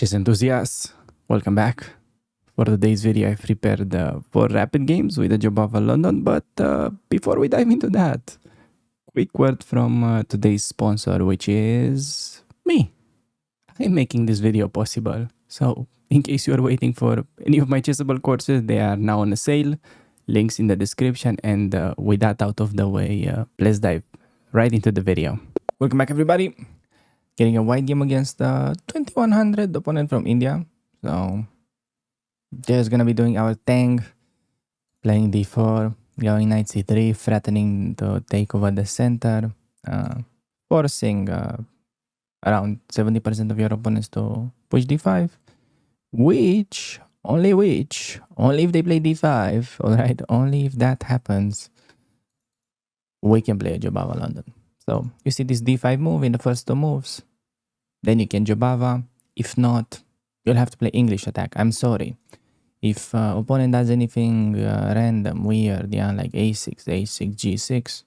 Chess enthusiasts, welcome back. For today's video, I've prepared 4 rapid games with the Jobava London, but before we dive into that, quick word from today's sponsor, which is me. I'm making this video possible. So, in case you're waiting for any of my chessable courses, they are now on a sale. Links in the description, and with that out of the way, let's dive right into the video. Welcome back, everybody. Getting a white game against the 2100 opponent from India. So just gonna be doing our thing, playing d4, going knight c3, threatening to take over the center, forcing around 70% of your opponents to push d5, only if they play d5, alright, only if that happens, we can play a Jobava London. So you see this d5 move in the first two moves, then you can Jobava. If not, you'll have to play English attack. I'm sorry. If opponent does anything random, weird, yeah, like a6, g6,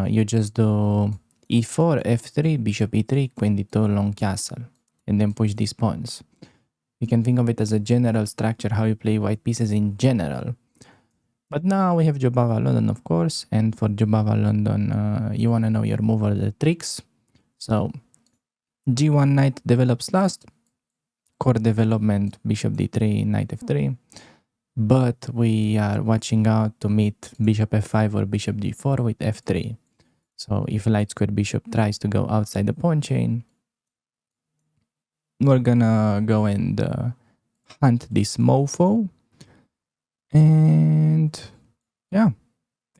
you just do e4, f3, bishop e3, queen d2, long castle, and then push these pawns. You can think of it as a general structure, how you play white pieces in general. But now we have Jobava London, of course, and for Jobava London, you want to know your move or the tricks. So g1 knight develops last, core development bishop d3, knight f3, but we are watching out to meet bishop f5 or bishop d4 with f3. So if light square bishop tries to go outside the pawn chain, we're gonna go and hunt this mofo. And yeah,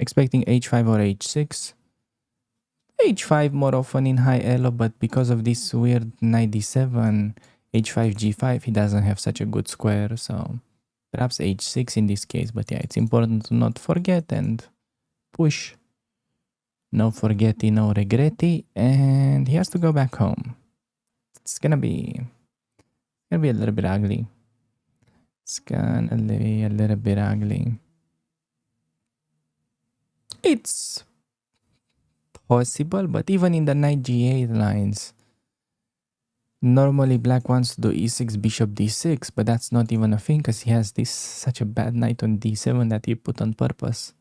expecting h5 or h6. h5 more often in high elo, but because of this weird knight d7, h5, g5, he doesn't have such a good square, so perhaps h6 in this case. But yeah, it's important to not forget and push. No forgetty, no regretty, and he has to go back home. It's gonna be a little bit ugly. It's gonna be a little bit ugly. It's possible, but even in the knight g8 lines, normally black wants to do e6, bishop d6, but that's not even a thing because he has this such a bad knight on d7 that he put on purpose.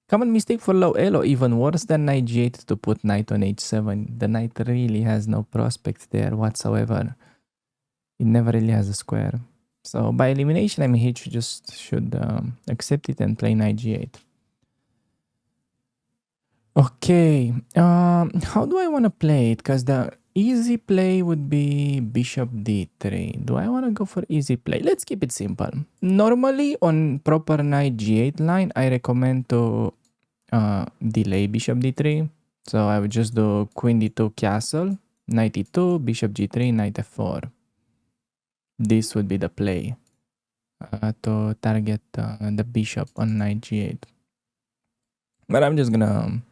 Common mistake for low elo, even worse than knight g8 to put knight on h7. The knight really has no prospect there whatsoever. It never really has a square. So by elimination, I mean he should accept it and play knight g8. Okay, how do I want to play it? Because the easy play would be bishop d3. Do I want to go for easy play? Let's keep it simple. Normally on proper knight g8 line, I recommend to delay bishop d3. So I would just do queen d2 castle, knight e2, bishop g3, knight f4. This would be the play to target the bishop on knight g8. But I'm just gonna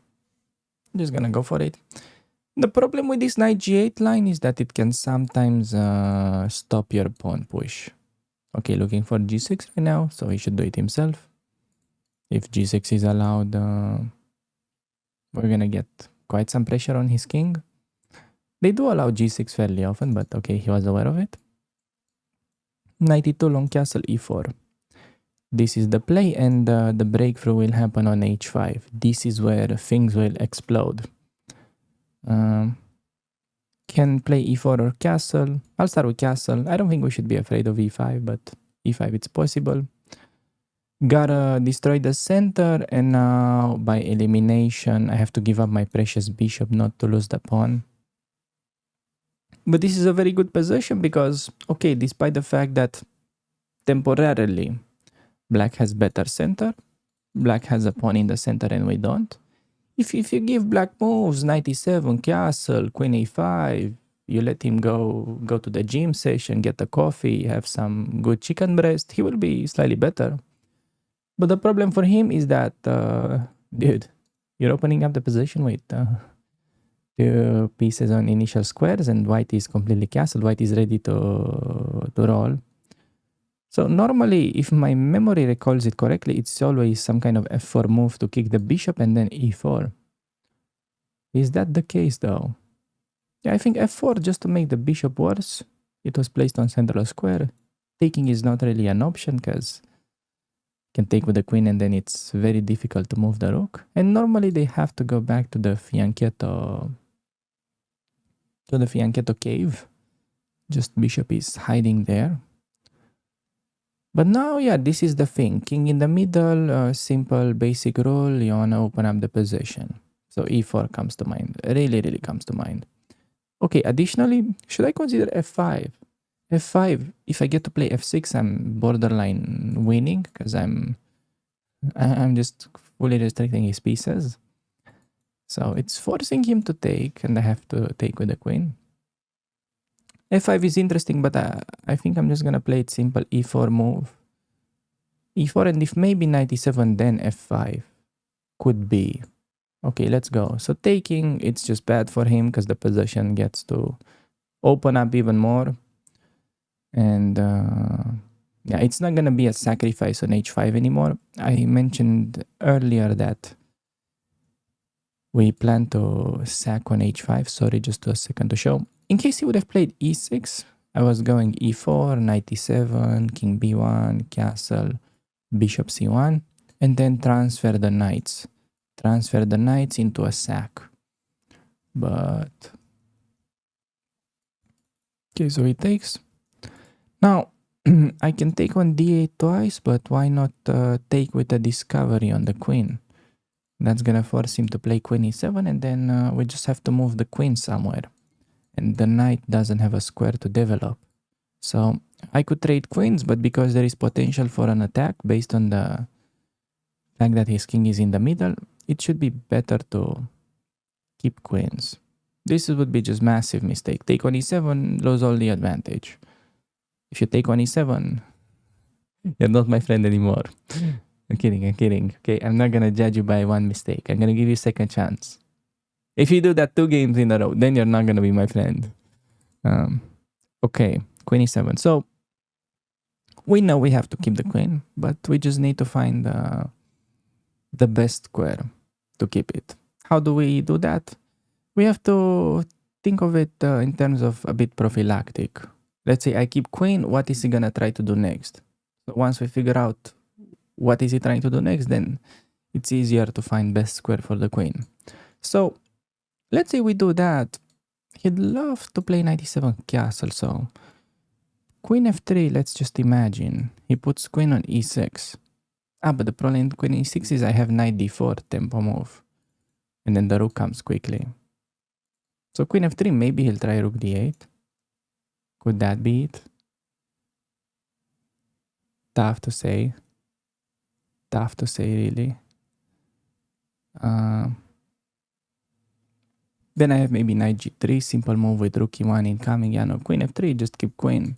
go for it. The problem with this knight g8 line is that it can sometimes stop your pawn push. Okay, looking for g6 right now, so he should do it himself. If g6 is allowed, we're gonna get quite some pressure on his king. They do allow g6 fairly often, but okay, he was aware of it. Knight e2, long castle, e4. This is the play, and the breakthrough will happen on h5. This is where things will explode. Can play e4 or castle. I'll start with castle. I don't think we should be afraid of e5, but e5 it's possible. Gotta destroy the center, and now by elimination I have to give up my precious bishop not to lose the pawn. But this is a very good position because, okay, despite the fact that temporarily black has better center, black has a pawn in the center and we don't. If you give black moves, knight e7, castle, queen a5, you let him go to the gym session, get a coffee, have some good chicken breast, he will be slightly better. But the problem for him is that, dude, you're opening up the position with two pieces on initial squares and white is completely castled, white is ready to roll. So normally, if my memory recalls it correctly, it's always some kind of f4 move to kick the bishop and then e4. Is that the case though? Yeah, I think f4 just to make the bishop worse. it was placed on central square. Taking is not really an option because can take with the queen and then it's very difficult to move the rook. And normally they have to go back to the Fianchetto cave. Just bishop is hiding there. But now, yeah, this is the thing. King in the middle, simple basic rule, you wanna open up the position. So e4 comes to mind, really, really comes to mind. Okay, additionally, should I consider f5? f5, if I get to play f6, I'm borderline winning because I'm just fully restricting his pieces. So it's forcing him to take, and I have to take with the queen. f5 is interesting, but I think I'm just gonna play it simple e4 move. e4, and if maybe knight e7, then f5 could be. Okay, let's go. So taking, it's just bad for him because the position gets to open up even more. And yeah, it's not gonna be a sacrifice on h5 anymore. I mentioned earlier that we plan to sack on h5. Sorry, just a second to show. In case he would have played e6, I was going e4, knight e7, king b1, castle, bishop c1, and then transfer the knights. Transfer the knights into a sack. But okay, so he takes. Now, I can take on d8 twice, but why not take with a discovery on the queen? That's gonna force him to play queen e7, and then we just have to move the queen somewhere. And the knight doesn't have a square to develop. So I could trade queens, but because there is potential for an attack based on the fact that his king is in the middle, it should be better to keep queens. This would be just massive mistake. Take on e7, lose all the advantage. If you take on e7, you're not my friend anymore. I'm kidding. Okay, I'm not gonna judge you by one mistake. I'm gonna give you a second chance. If you do that 2 games in a row, then you're not gonna be my friend. Okay, queen e7. So we know we have to keep the queen, but we just need to find the best square to keep it. How do we do that? We have to think of it in terms of a bit prophylactic. Let's say I keep queen, what is he gonna try to do next? So once we figure out what is he trying to do next, then it's easier to find best square for the queen. So let's say we do that. He'd love to play knight e7 castle, so queen f3, let's just imagine. He puts queen on e6. But the problem in queen e6 is I have knight d4 tempo move. And then the rook comes quickly. So queen f3, maybe he'll try rook d8. Could that be it? Tough to say. Tough to say, really. Then I have maybe knight g3, simple move with rook e1 incoming. Yeah, no, queen f3, just keep queen.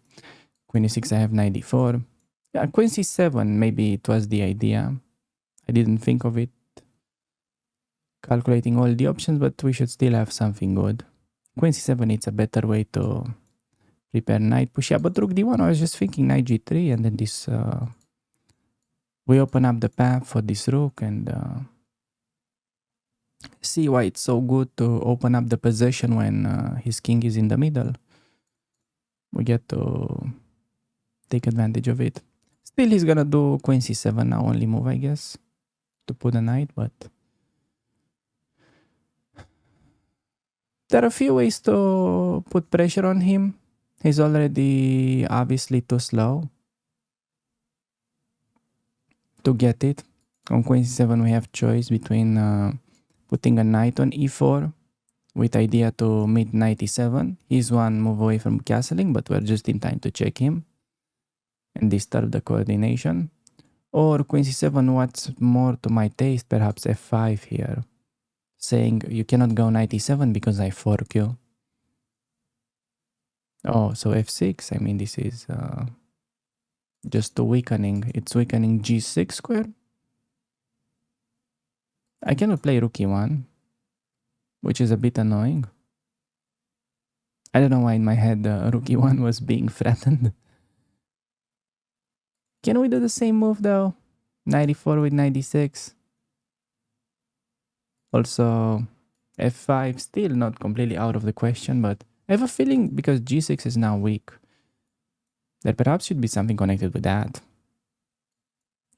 Queen e6, I have knight d4. Yeah, queen c7, maybe it was the idea. I didn't think of it. Calculating all the options, but we should still have something good. Queen c7, it's a better way to prepare knight push. Yeah, but rook d1, I was just thinking knight g3, and then this... we open up the path for this rook and see why it's so good to open up the possession when his king is in the middle. We get to take advantage of it. Still, he's gonna do queen c7 now, only move, I guess, to put a knight, but there are a few ways to put pressure on him. He's already obviously too slow to get it. On queen c7, we have choice between putting a knight on e4 with idea to meet knight e7. He's one move away from castling, but we're just in time to check him and disturb the coordination. Or queen c7, what's more to my taste, perhaps f5 here, saying you cannot go knight e7 because I fork you. Oh, so f6, I mean, this is just a weakening. It's weakening g6 square. I cannot play rook e1, which is a bit annoying. I don't know why in my head rook e1 was being threatened. Can we do the same move though? 94 with 96. Also, f5 still not completely out of the question, but I have a feeling because g6 is now weak, There perhaps should be something connected with that.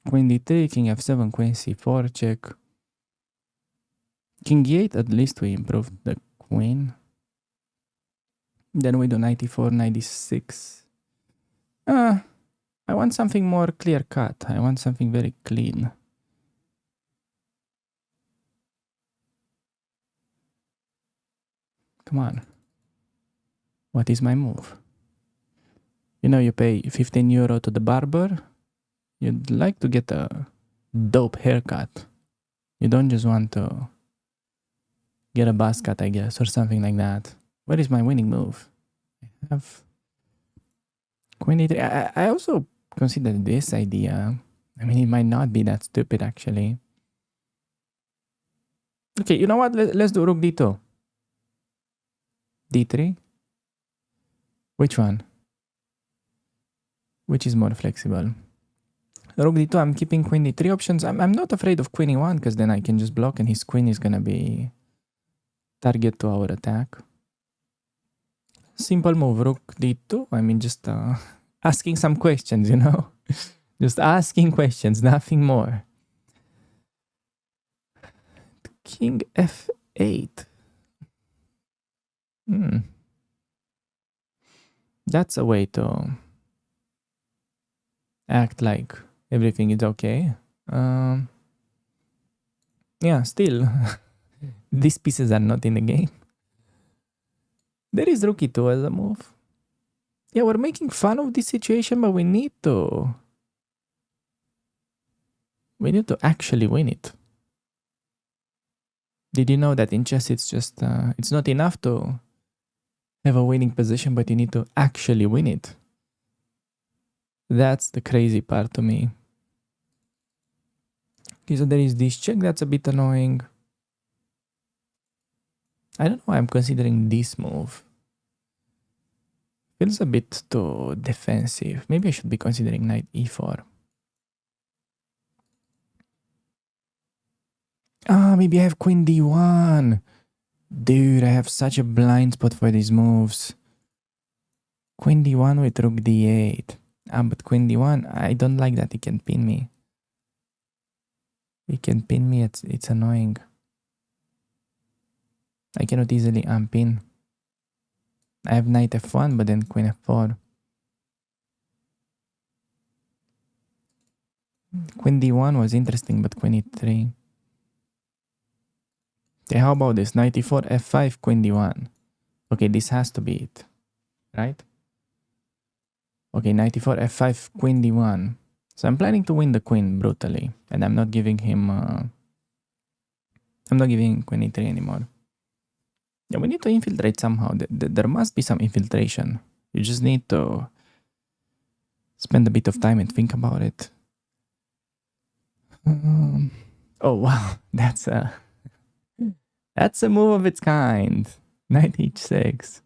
Queen d3, king f7, queen c4, check. King e8, at least we improved the queen. Then we do knight e4, knight d6. I want something more clear cut. I want something very clean. Come on. What is my move? You know, you pay 15 euro to the barber. You'd like to get a dope haircut. You don't just want to get a buzz cut, I guess, or something like that. What is my winning move? I have queen e3. I also consider this idea. I mean, it might not be that stupid, actually. Okay, you know what? Let's do rook d2. d3? Which one? Which is more flexible? Rook d2, I'm keeping queen d3 options. I'm not afraid of queen e1 because then I can just block and his queen is going to be target to our attack. Simple move, rook d2. I mean, just asking some questions, you know? Just asking questions, nothing more. King f8. That's a way to act like everything is okay. Yeah, still, these pieces are not in the game. There is rook e2 as a move. Yeah, we're making fun of this situation, but we need to actually win it. Did you know that in chess it's just it's not enough to have a winning position, but you need to actually win it? That's the crazy part to me. Okay, so there is this check. That's a bit annoying. I don't know why I'm considering this move. Feels a bit too defensive. Maybe I should be considering knight e4. Maybe I have queen d1. Dude, I have such a blind spot for these moves. Queen d1 with rook d8. But queen d1, I don't like that. It can pin me. It can pin me. It's annoying. I cannot easily unpin. I have knight f1, but then queen f4. Queen d1 was interesting, but queen e3. Okay, how about this? Knight e4, f5, queen d1. Okay, this has to be it, right? Okay, knight e4, f5, queen d1. So I'm planning to win the queen brutally, and I'm not giving him. I'm not giving queen e3 anymore. Yeah, we need to infiltrate somehow. There must be some infiltration. You just need to spend a bit of time and think about it. Oh wow, that's a move of its kind. Knight h6.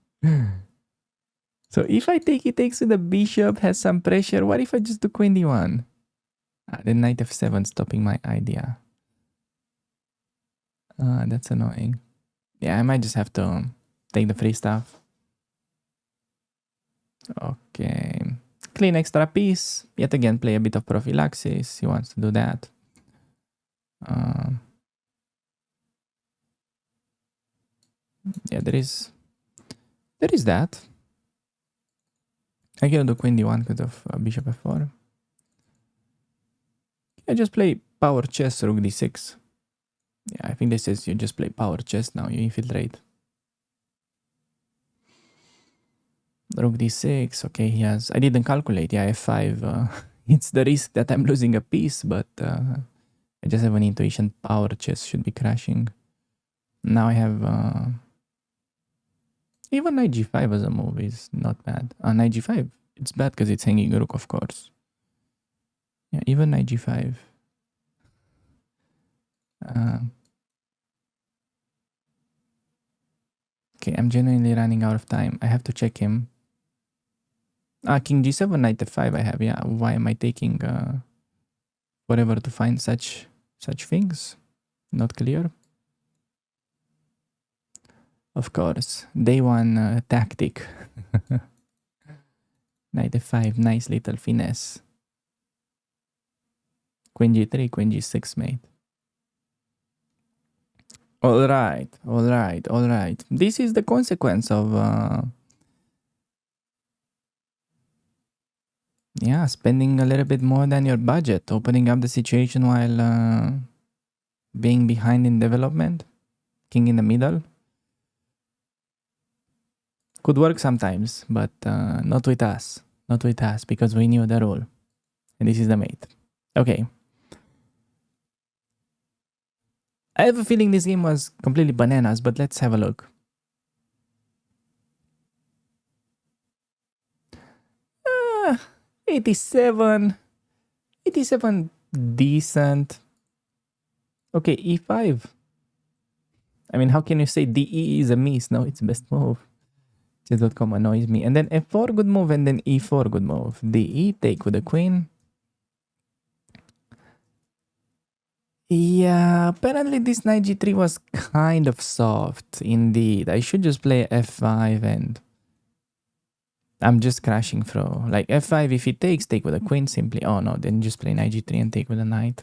So if I take, he takes with the bishop, has some pressure. What if I just do queen d1? Then knight f7 stopping my idea. That's annoying. Yeah, I might just have to take the free stuff. Okay. Clean extra piece. Yet again, play a bit of prophylaxis. He wants to do that. Yeah, there is that. I cannot do queen d1 because of bishop f4. I just play power chess, rook d6. Yeah, I think this is you just play power chess now. You infiltrate. Rook d6. Okay, he has. I didn't calculate. Yeah, f5. It's the risk that I'm losing a piece, but I just have an intuition. Power chess should be crashing. Now I have. Even knight g5 as a move is not bad. Knight g5, it's bad because it's hanging rook, of course. Yeah, even knight g5. Okay, I'm genuinely running out of time. I have to check him. King g7, knight f5 I have. Yeah, why am I taking forever to find such things? Not clear. Of course, day one tactic. Knight f5, nice little finesse. Queen g3, queen g6, mate. All right, all right, all right. This is the consequence of yeah, spending a little bit more than your budget, opening up the situation while being behind in development, king in the middle. Could work sometimes, but not with us. Not with us, because we knew the rule. And this is the mate. Okay. I have a feeling this game was completely bananas, but let's have a look. 87. 87 decent. Okay, e5. I mean, how can you say DE is a miss? No, it's best move. Chess.com annoys me. And then f4 good move, and then e4 good move. DE take with the queen. Yeah, apparently this knight g3 was kind of soft indeed. I should just play f5 and I'm just crashing through. Like f5 if he takes, take with a queen simply. Oh no, then just play knight g3 and take with a knight.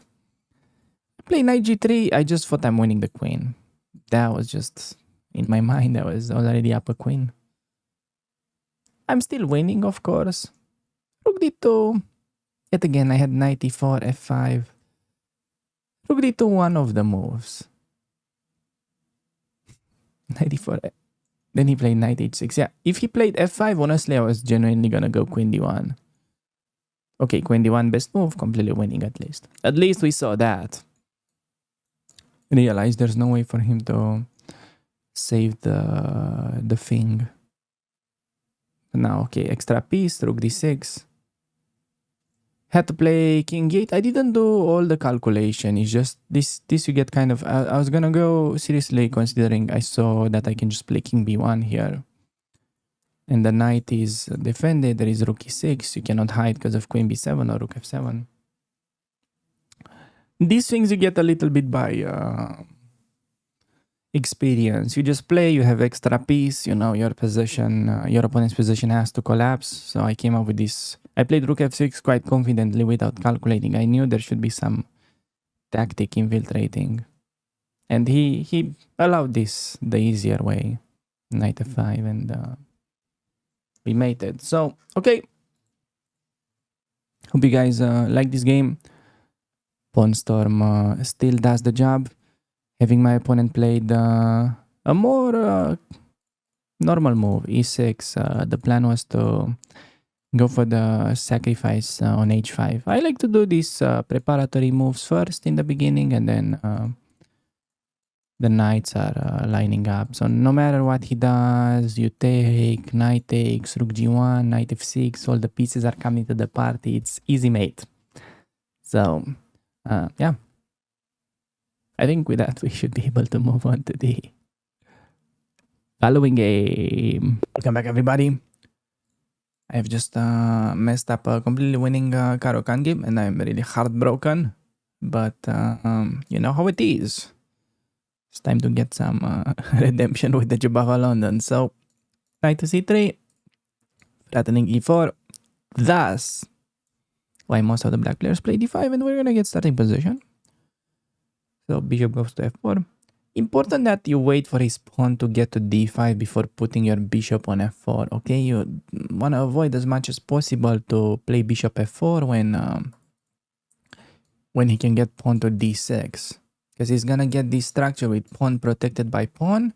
Play knight g3, I just thought I'm winning the queen. That was just, in my mind, I was already up a queen. I'm still winning, of course. Rook d2. Yet again, I had knight e4, f5. Rook d2, one of the moves. Knight e4. Then he played knight h6. Yeah, if he played f5, honestly, I was genuinely gonna go queen d1. Okay, queen d1, best move. Completely winning at least. At least we saw that. Realized there's no way for him to save the thing. Now, okay, extra piece, rook d6. Had to play king 8. I didn't do all the calculation. It's just this you get kind of... I was gonna go seriously considering I saw that I can just play king b1 here. And the knight is defended. There is rook e6. You cannot hide because of queen b7 or rook f7. These things you get a little bit by experience. You just play, you have extra piece, you know, your position, your opponent's position has to collapse. So I came up with this. I played rook f6 quite confidently without calculating. I knew there should be some tactic infiltrating. And he allowed this the easier way. Knight f5 and we mated. So, okay. Hope you guys like this game. Pawn Storm still does the job. Having my opponent played a more normal move, e6. The plan was to go for the sacrifice on h5. I like to do these preparatory moves first in the beginning, and then the knights are lining up. So no matter what he does, you take, knight takes, rook g1, knight f6, all the pieces are coming to the party. It's easy mate. So... yeah, I think with that we should be able to move on to the following game. Welcome back, everybody. I've just messed up a completely winning Caro-Kann game, and I'm really heartbroken. But you know how it is. It's time to get some redemption with the Jobava London. So, knight to c3, threatening e4. Thus, why most of the black players play d5, and we're gonna get starting position. So bishop goes to f4. Important that you wait for his pawn to get to d5 before putting your bishop on f4. Okay, you want to avoid as much as possible to play bishop f4 when he can get pawn to d6, because he's gonna get this structure with pawn protected by pawn.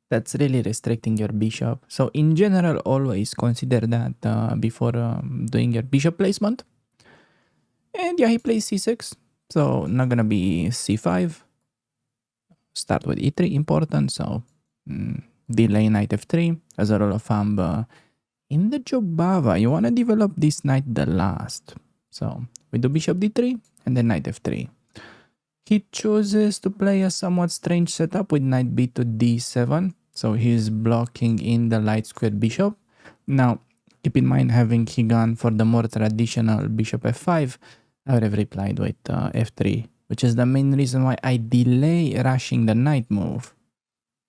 That's really restricting your bishop. So in general, always consider that before doing your bishop placement. And yeah, he plays c6, so not gonna be c5. Start with e3, important, so delay knight f3 as a rule of thumb. In the Jobava, you wanna develop this knight the last. So we do bishop d3 and then knight f3. He chooses to play a somewhat strange setup with knight b to d7, so he's blocking in the light squared bishop. Now, keep in mind, having he gone for the more traditional bishop f5, I would have replied with f3, which is the main reason why I delay rushing the knight move.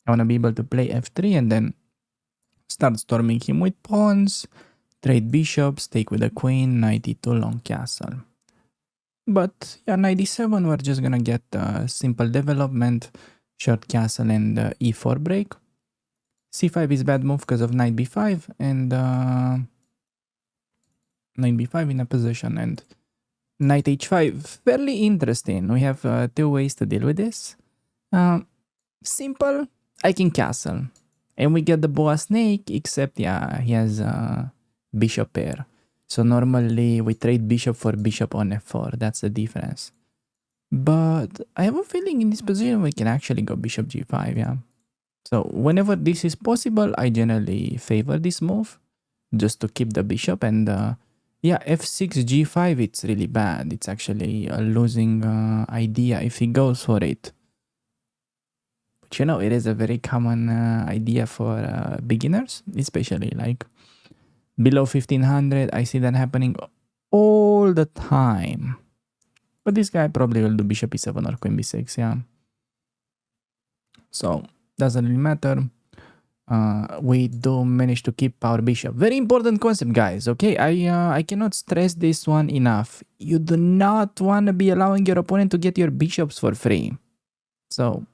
I want to be able to play f3 and then start storming him with pawns, Trade bishops, take with the queen, knight e2, long castle. But yeah, knight e7, we're just gonna get simple development, short castle and e4 break. c5 is bad move because of knight b5 and knight b5 in a position, and knight h5, fairly interesting. We have two ways to deal with this. Simple, I can castle. And we get the boa snake, except yeah, he has bishop pair. So normally we trade bishop for bishop on f4. That's the difference. But I have a feeling in this position we can actually go bishop g5, yeah. So whenever this is possible, I generally favor this move just to keep the bishop. And yeah, f6, g5, it's really bad. It's actually a losing idea if he goes for it. But you know, it is a very common idea for beginners, especially like below 1500. I see that happening all the time. But this guy probably will do bishop e7 or queen b6, yeah. So doesn't really matter. We do manage to keep our bishop. Very important concept, guys. Okay, I cannot stress this one enough. You do not want to be allowing your opponent to get your bishops for free. So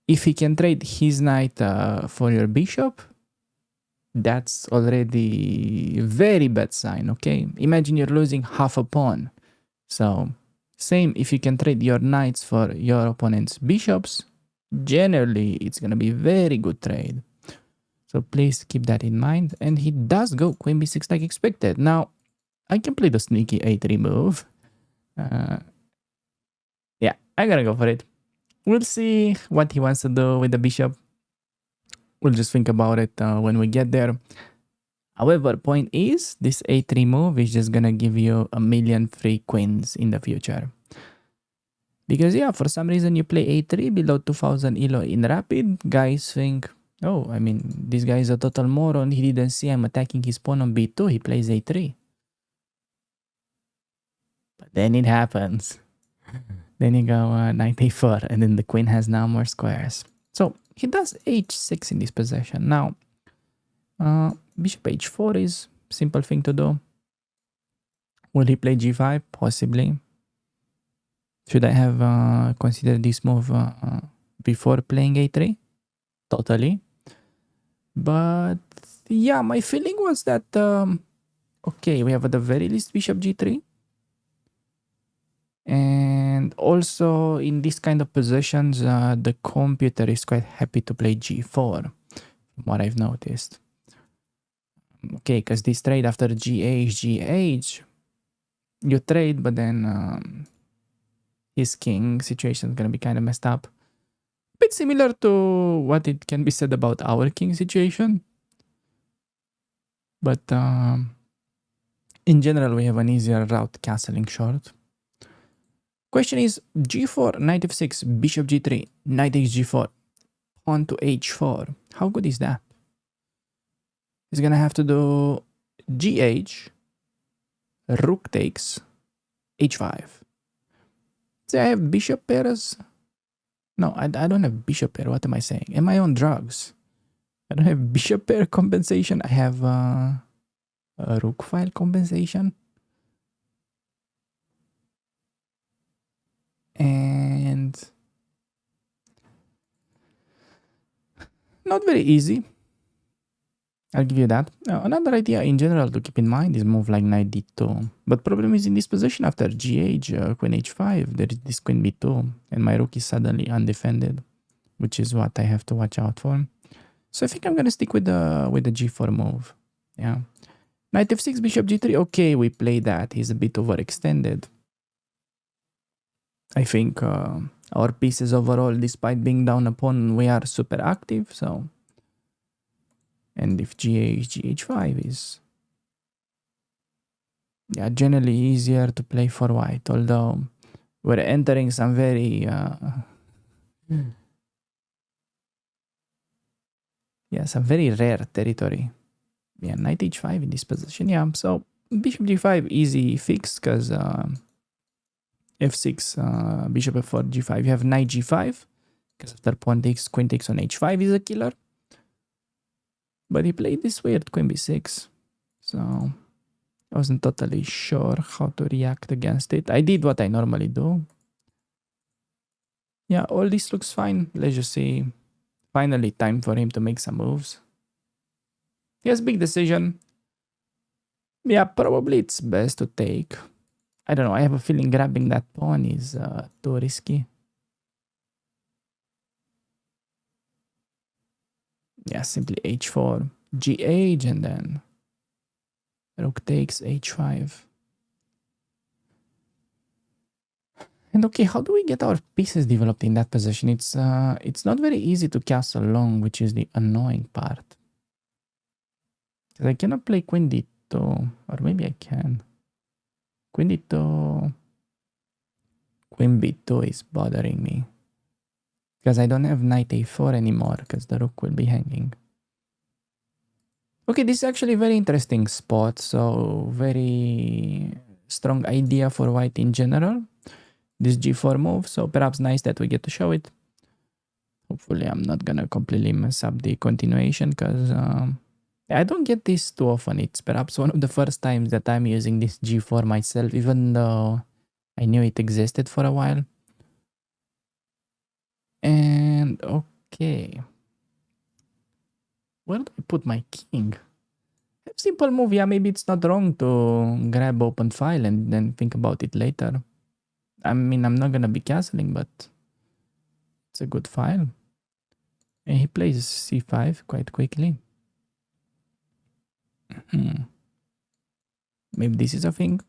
if he can trade his knight for your bishop, that's already a very bad sign. Okay, imagine you're losing half a pawn. So same if you can trade your knights for your opponent's bishops, generally it's gonna be very good trade. So please keep that in mind. And he does go queen b6 like expected. Now I can play the sneaky a3 move. Yeah, I gotta go for it. We'll see what he wants to do with the bishop. We'll just think about it when we get there. However, point is, this a3 move is just gonna give you a million free queens in the future. Because yeah, for some reason you play a3 below 2000 elo in rapid, guys think, oh, I mean, this guy is a total moron. He didn't see I'm attacking his pawn on b2. He plays a3. But then it happens. Then you go knight a4, and then the queen has now more squares. So he does h6 in this position. Now, bishop h4 is simple thing to do. Will he play g5? Possibly. Should I have considered this move before playing a3? Totally. But yeah, my feeling was that, okay, we have at the very least bishop g3. And also in this kind of positions, the computer is quite happy to play g4, from what I've noticed. Okay, because this trade after gh, you trade, but then his king situation is going to be kind of messed up. A bit similar to what it can be said about our king situation. But in general, we have an easier route castling short. Question is g4, knight f6, bishop g3, knight h4, pawn to h4. How good is that? He's gonna have to do gh, rook takes, h5. So I have bishop pairs. No, I don't have bishop pair. What am I saying? Am I on drugs? I don't have bishop pair compensation. I have a rook file compensation. And not very easy. I'll give you that. Another idea in general to keep in mind is move like knight d2. But problem is in this position after gh, queen h5, there is this queen b2, and my rook is suddenly undefended, which is what I have to watch out for. So I think I'm gonna stick with the g4 move. Yeah, knight f6, bishop g3. Okay, we play that. He's a bit overextended. I think our pieces overall, despite being down a pawn, we are super active. So, and if gh5 is, yeah, generally easier to play for white, although we're entering some very yeah, some very rare territory. Yeah, knight h5 in this position. Yeah, so bishop g5 easy fix because f6, bishop f4, g5. You have knight g5 because after pawn takes, queen takes on h5 is a killer. But he played this weird queen b6. So I wasn't totally sure how to react against it. I did what I normally do. Yeah, all this looks fine. Let's just see. Finally, time for him to make some moves. Yes, big decision. Yeah, probably it's best to take. I don't know. I have a feeling grabbing that pawn is too risky. Yeah, simply h4, g8, and then rook takes h5. And okay, how do we get our pieces developed in that position? It's not very easy to castle long, which is the annoying part. I cannot play queen d2, or maybe I can. Queen d2, queen b2 is bothering me. Because I don't have knight a4 anymore, because the rook will be hanging. Okay, this is actually a very interesting spot, so very strong idea for white in general. This g4 move, so perhaps nice that we get to show it. Hopefully I'm not gonna completely mess up the continuation, because I don't get this too often. It's perhaps one of the first times that I'm using this g4 myself, even though I knew it existed for a while. And okay, where do I put my king? Simple move, yeah, maybe it's not wrong to grab open file and then think about it later. I mean, I'm not gonna be castling, but it's a good file. And he plays c5 quite quickly. Maybe this is a thing.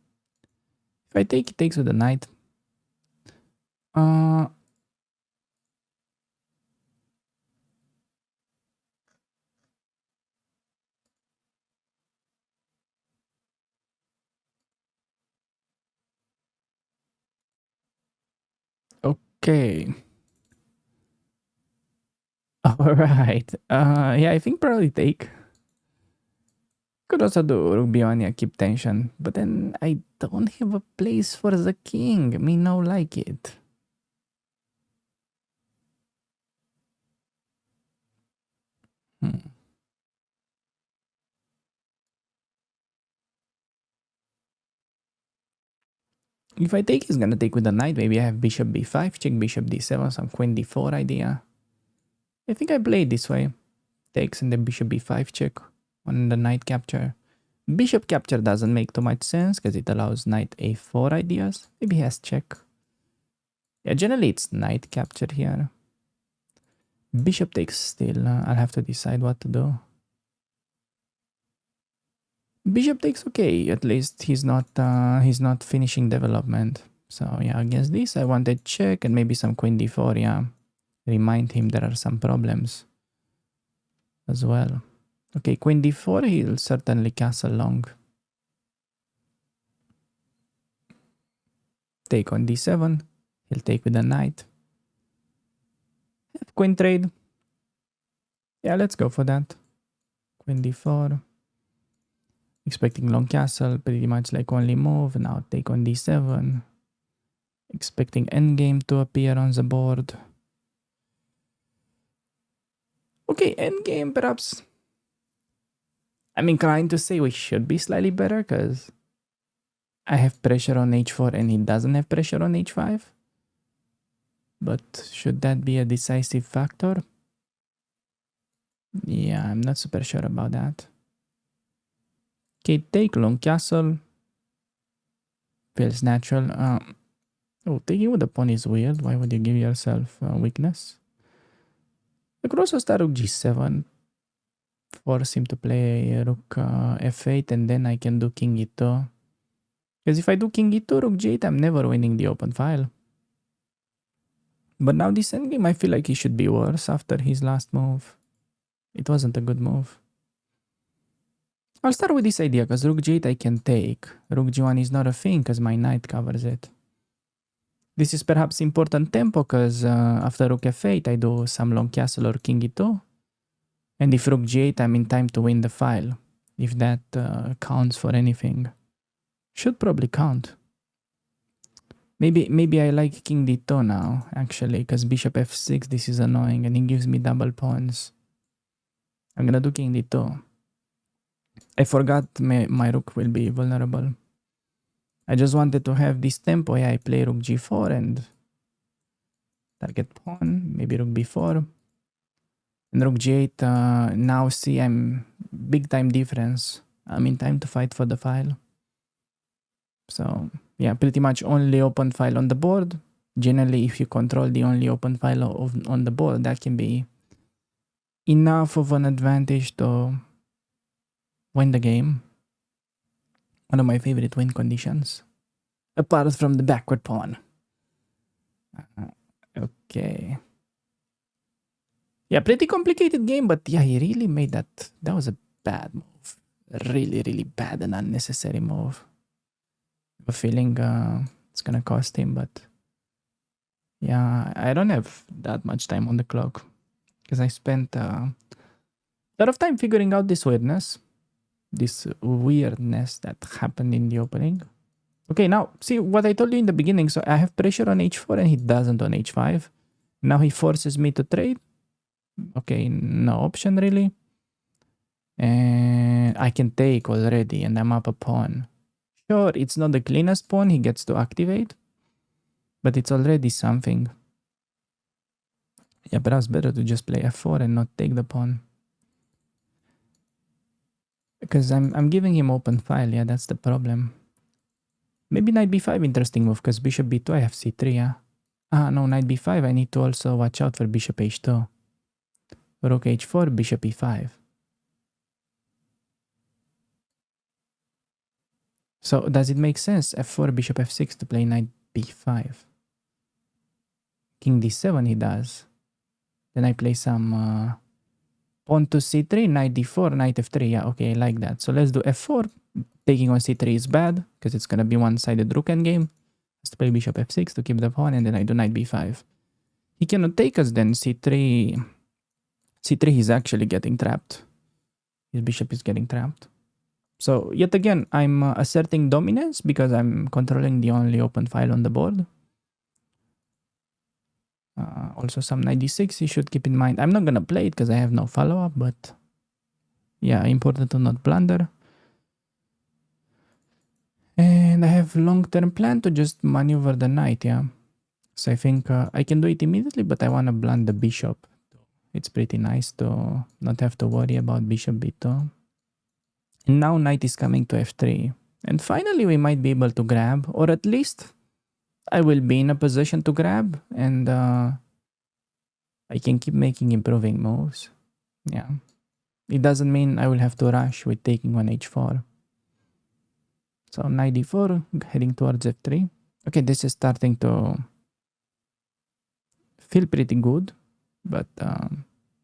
If I take, it takes with the knight. Okay. All right. Yeah, I think probably take. Could also do rook b1, yeah, keep tension. But then I don't have a place for the king. Me no like it. If I take, he's gonna take with the knight. Maybe I have bishop b5, check bishop d7, some queen d4 idea. I think I played this way. Takes and then bishop b5 check on the knight capture. Bishop capture doesn't make too much sense because it allows knight a4 ideas. Maybe he has check. Yeah, generally it's knight capture here. Bishop takes still. I'll have to decide what to do. Bishop takes okay. At least he's not finishing development. So yeah, against this I wanted check and maybe some queen d4. Yeah, remind him there are some problems as well. Okay, queen d4. He'll certainly castle long. Take on d7. He'll take with the knight. Queen trade. Yeah, let's go for that. Queen d4. Expecting long castle, pretty much like only move. Now take on d7. Expecting endgame to appear on the board. Okay, endgame perhaps. I'm inclined to say we should be slightly better because I have pressure on h4 and he doesn't have pressure on h5. But should that be a decisive factor? Yeah, I'm not super sure about that. Okay, take long castle. Feels natural. Oh, taking with the pawn is weird. Why would you give yourself weakness? I could also start rook g7. Force him to play rook f8 and then I can do king e2. Because if I do king e2, rook g8, I'm never winning the open file. But now this endgame, I feel like he should be worse after his last move. It wasn't a good move. I'll start with this idea, because rook g8 I can take. Rook g1 is not a thing, because my knight covers it. This is perhaps important tempo, because after rook f8 I do some long castle or king e2. And if rook g8, I'm in time to win the file. If that counts for anything. Should probably count. Maybe I like king d2 now, actually, because bishop f6, this is annoying, and he gives me double pawns. I'm gonna do king d2. I forgot my rook will be vulnerable. I just wanted to have this tempo. Yeah, I play rook g4 and target pawn, maybe rook b4. And rook g8, now see I'm big time difference. I'm in time to fight for the file. So yeah, pretty much only open file on the board. Generally, if you control the only open file on the board, that can be enough of an advantage to win the game. One of my favorite win conditions. Apart from the backward pawn. Okay. Yeah, pretty complicated game, but yeah, he really made that. That was a bad move. A really, really bad and unnecessary move. A feeling it's gonna cost him, but yeah, I don't have that much time on the clock because I spent a lot of time figuring out this weirdness that happened in the opening. Okay, now see what I told you in the beginning. So I have pressure on h4 and he doesn't on h5. Now he forces me to trade. Okay, no option really. And I can take already and I'm up a pawn. Sure, it's not the cleanest pawn he gets to activate, but it's already something. Yeah, perhaps better to just play f4 and not take the pawn. Because I'm giving him open file, yeah, that's the problem. Maybe knight b5, interesting move, because bishop b2 I have c3, yeah. Ah, no, knight b5, I need to also watch out for bishop h2. Rook h4, bishop e5. So does it make sense f4, bishop f6 to play knight b5? King d7 he does. Then I play some pawn to c3, knight d4, knight f3. Yeah, okay, I like that. So let's do f4. Taking on c3 is bad because it's going to be one-sided rook endgame. Let's play bishop f6 to keep the pawn, and then I do knight b5. He cannot take us then. c3 he's actually getting trapped. His bishop is getting trapped. So yet again, I'm asserting dominance because I'm controlling the only open file on the board. Also some knight d6 you should keep in mind. I'm not going to play it because I have no follow-up, but yeah, important to not blunder. And I have long-term plan to just maneuver the knight, yeah. So I think I can do it immediately, but I want to blunt the bishop. It's pretty nice to not have to worry about bishop b2. And now knight is coming to f3. And finally we might be able to grab, or at least I will be in a position to grab, and I can keep making improving moves. Yeah. It doesn't mean I will have to rush with taking on h4. So knight d4, heading towards f3. Okay, this is starting to feel pretty good, but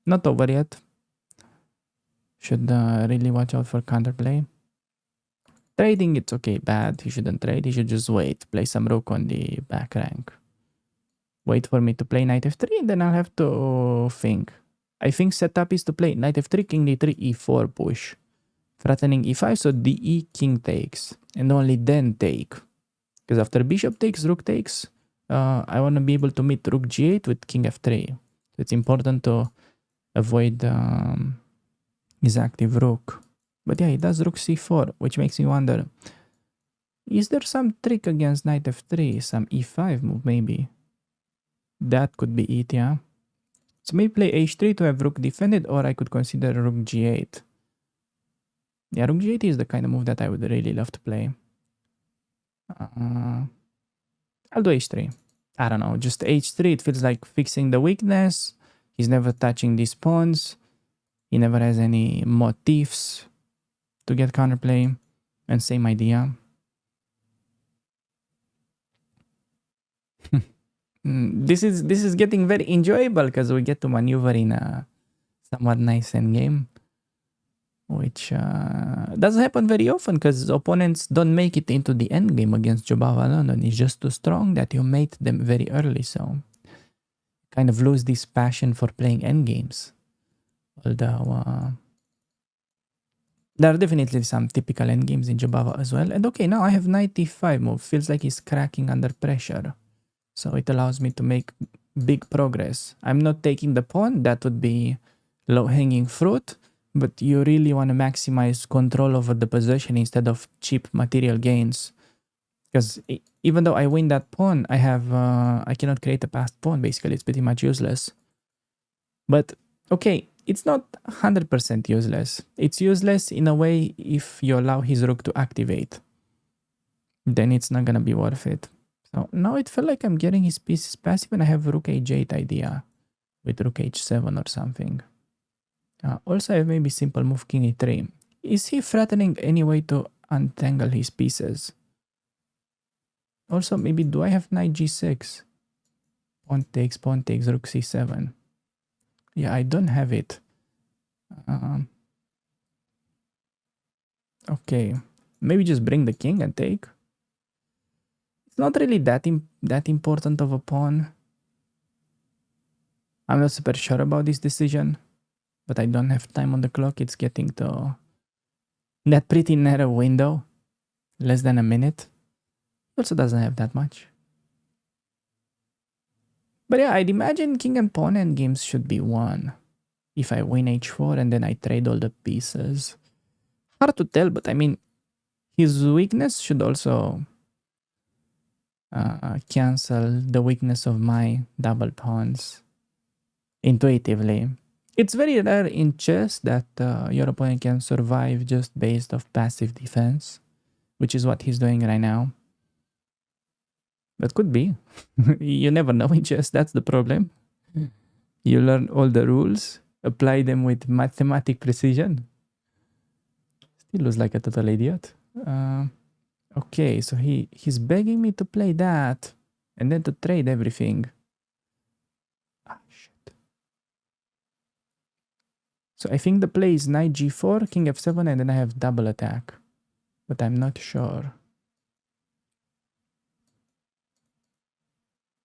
not over yet. Should really watch out for counterplay. Trading, it's okay, bad. He shouldn't trade. He should just wait. Play some rook on the back rank. Wait for me to play knight f3, and then I'll have to think. I think setup is to play knight f3, king d3, e4 push. Threatening e5, so de king takes. And only then take. Because after bishop takes, rook takes, I want to be able to meet rook g8 with king f3. So it's important to avoid his active rook. But yeah, he does rook c4, which makes me wonder, is there some trick against knight f3? Some e5 move, maybe? That could be it, yeah? So maybe play h3 to have rook defended, or I could consider rook g8. Yeah, rook g8 is the kind of move that I would really love to play. I'll do h3. I don't know, just h3, it feels like fixing the weakness. He's never touching these pawns. He never has any motifs to get counterplay, and same idea. This is getting very enjoyable because we get to maneuver in a somewhat nice endgame, which doesn't happen very often because opponents don't make it into the endgame against Jobava London. It's just too strong that you mate them very early, so kind of lose this passion for playing endgames. Although there are definitely some typical endgames in Jobava as well. And okay, now I have knight e5 move. Feels like he's cracking under pressure. So it allows me to make big progress. I'm not taking the pawn. That would be low-hanging fruit. But you really want to maximize control over the possession instead of cheap material gains. Because even though I win that pawn, I cannot create a passed pawn. Basically, it's pretty much useless. But okay, it's not 100% useless. It's useless in a way if you allow his rook to activate. Then it's not gonna be worth it. So now it felt like I'm getting his pieces passive and I have rook h8 idea with rook h7 or something. Also, I have maybe simple move king e3. Is he threatening any way to untangle his pieces? Also, maybe do I have knight g6? Pawn takes, rook c7. Yeah, I don't have it. Okay, maybe just bring the king and take. It's not really that important of a pawn. I'm not super sure about this decision, but I don't have time on the clock. It's getting to that pretty narrow window, less than a minute. Also doesn't have that much. But yeah, I'd imagine king and pawn endgames should be won. If I win h4 and then I trade all the pieces. Hard to tell, but I mean, his weakness should also cancel the weakness of my double pawns intuitively. It's very rare in chess that your opponent can survive just based off passive defense, which is what he's doing right now. But could be. You never know in chess, that's the problem. You learn all the rules, apply them with mathematic precision. Still looks like a total idiot. Okay, so he's begging me to play that and then to trade everything. Ah, shit. So I think the play is knight g4, king f7, and then I have double attack. But I'm not sure.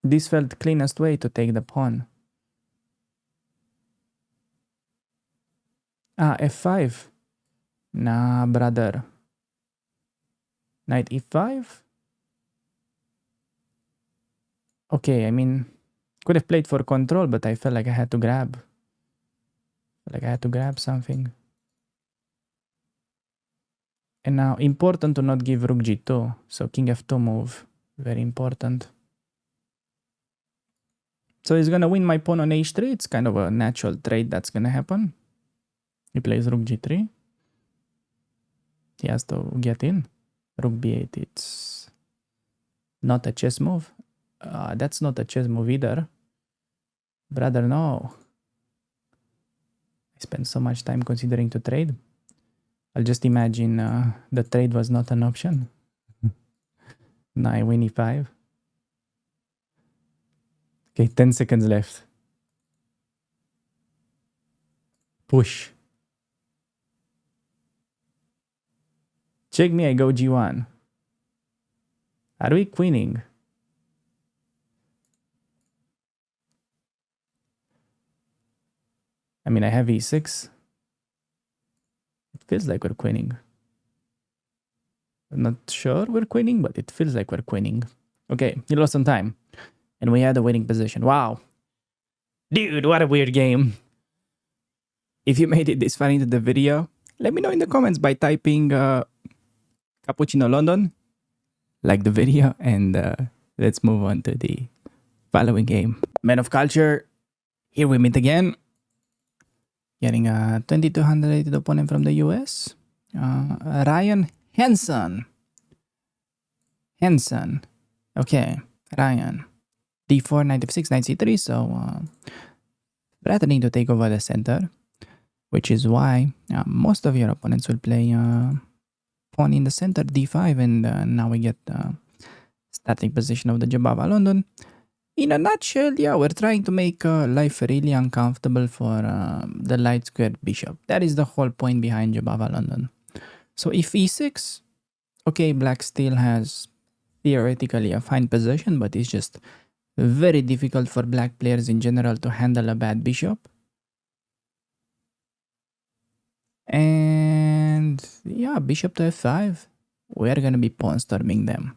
This felt the cleanest way to take the pawn. Ah, f5. Nah, brother. Knight e5? Okay, I mean, could have played for control, but I felt like I had to grab. Like I had to grab something. And now, important to not give rook g2. So king f2 move. Very important. So he's gonna win my pawn on h3. It's kind of a natural trade that's gonna happen. He plays rook g3. He has to get in. Rook b8, it's not a chess move. That's not a chess move either. Brother, no. I spent so much time considering to trade. I'll just imagine the trade was not an option. Now I win e5. Okay, 10 seconds left. Push. Check me, I go g1. Are we queening? I mean, I have e6. It feels like we're queening. I'm not sure we're queening, but it feels like we're queening. Okay, you lost some time. And we had a winning position. Wow. Dude, what a weird game. If you made it this far into the video, let me know in the comments by typing Cappuccino London. Like the video, and let's move on to the following game. Man of culture, here we meet again. Getting a 2200 rated opponent from the US. Ryan Henson. Okay, Ryan. d4, knight f6, knight c3. So threatening to take over the center, which is why most of your opponents will play pawn in the center, d5, and now we get starting position of the Jobava London. In a nutshell, yeah, we're trying to make life really uncomfortable for the light squared bishop. That is the whole point behind Jobava London. So if e6, okay, black still has theoretically a fine position, but it's just very difficult for black players in general to handle a bad bishop. And yeah, bishop to f5. We're gonna be pawn storming them.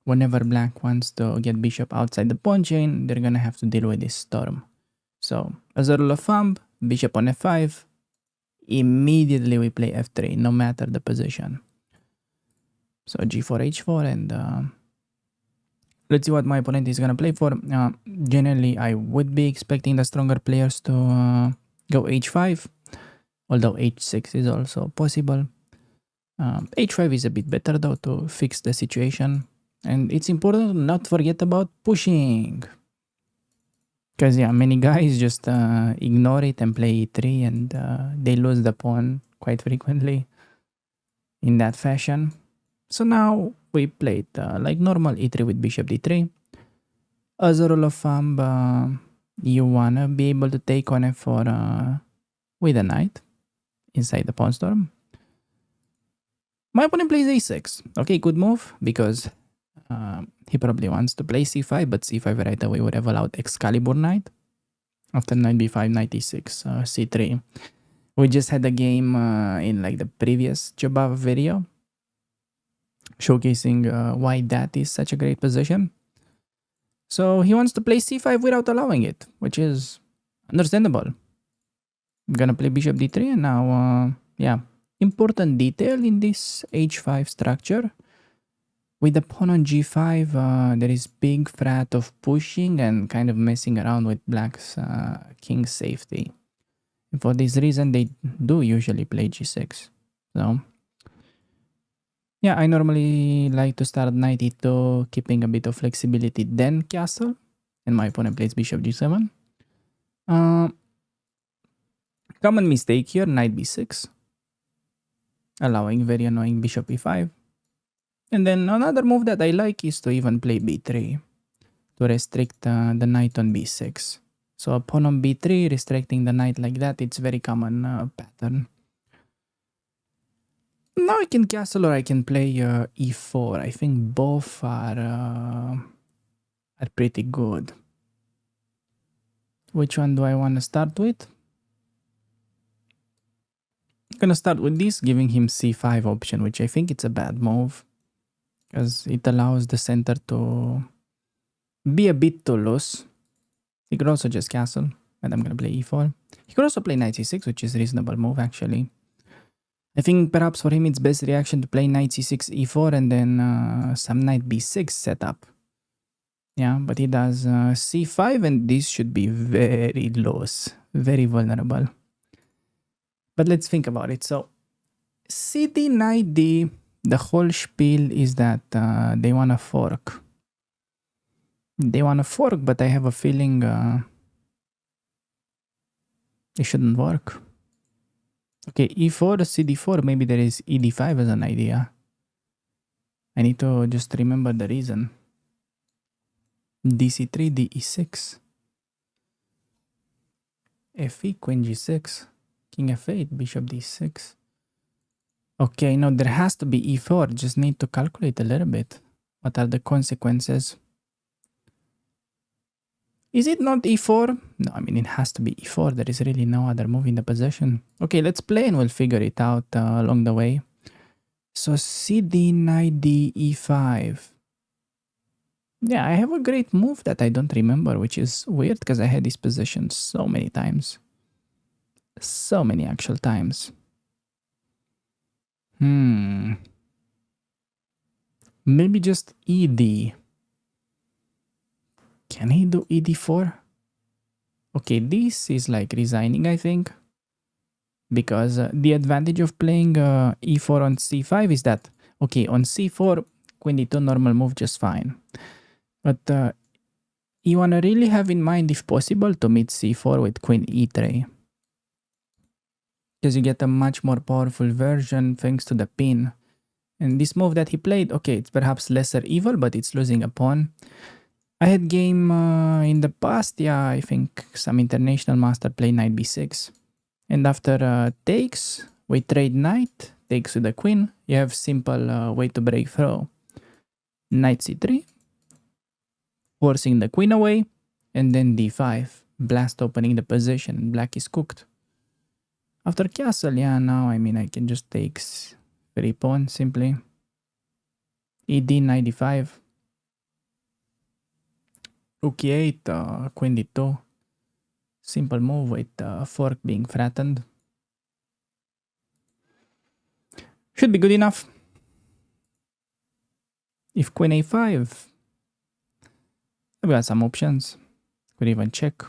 Whenever black wants to get bishop outside the pawn chain, they're gonna have to deal with this storm. So as a rule of thumb, bishop on f5, immediately we play f3, no matter the position. So g4, h4, and let's see what my opponent is gonna play for. Generally, I would be expecting the stronger players to go h5, although h6 is also possible. H5 is a bit better though to fix the situation. And it's important to not forget about pushing. Because yeah, many guys just ignore it and play e3 and they lose the pawn quite frequently in that fashion. So now we played like normal e3 with bishop d3. As a rule of thumb, you wanna be able to take on f4 with a knight inside the pawn storm. My opponent plays a6. Okay, good move because he probably wants to play c5, but c5 right away would have allowed Excalibur knight. After knight b5, knight e6, c3. We just had a game in like the previous Jobava video showcasing why that is such a great position. So he wants to play c5 without allowing it, which is understandable. I'm gonna play bishop d3 and now, yeah. Important detail in this h5 structure. With the pawn on g5, there is big threat of pushing and kind of messing around with black's king's safety. And for this reason, they do usually play g6. So, yeah, I normally like to start knight e2, keeping a bit of flexibility, then castle. And my opponent plays bishop g7. Common mistake here, knight b6. Allowing very annoying bishop e5. And then another move that I like is to even play b3 to restrict the knight on b6. So a pawn on b3 restricting the knight like that, it's very common pattern. Now I can castle or I can play e4. I think both are pretty good. Which one do I want to start with? I'm gonna start with this, giving him c5 option, which I think it's a bad move. Because it allows the center to be a bit too loose. He could also just castle, and I'm gonna play e4. He could also play knight c6, which is a reasonable move actually. I think perhaps for him it's best reaction to play knight c6, e4, and then some knight b6 setup. Yeah, but he does c5, and this should be very loose, very vulnerable. But let's think about it. So, cd knight d, the whole spiel is that they want to fork. They want to fork, but I have a feeling it shouldn't work. Okay, e4, cd4, maybe there is ed5 as an idea. I need to just remember the reason. dc3, de6. fe, queen g6. King f8, bishop d6. Okay, no, there has to be e4. Just need to calculate a little bit. What are the consequences? Is it not e4? No, I mean, it has to be e4. There is really no other move in the position. Okay, let's play and we'll figure it out along the way. So cd, knight d, e5. Yeah, I have a great move that I don't remember, which is weird because I had this position so many times. So many actual times. Maybe just ed. Can he do ed4? Okay, this is like resigning, I think. Because the advantage of playing e4 on c5 is that, okay, on c4, queen d2 normal move just fine. But you want to really have in mind, if possible, to meet c4 with queen e3. Because you get a much more powerful version thanks to the pin. And this move that he played, okay, it's perhaps lesser evil, but it's losing a pawn. I had game in the past, yeah, I think some international master play knight b6. And after takes, we trade knight, takes with the queen. You have simple way to break through. Knight c3, forcing the queen away, and then d5, blast opening the position, black is cooked. After castle, yeah, now I mean I can just take 3 pawns simply. ed, knight d5. Rook e8, queen d2. Simple move with fork being threatened. Should be good enough. If queen a5, we got some options. Could even check.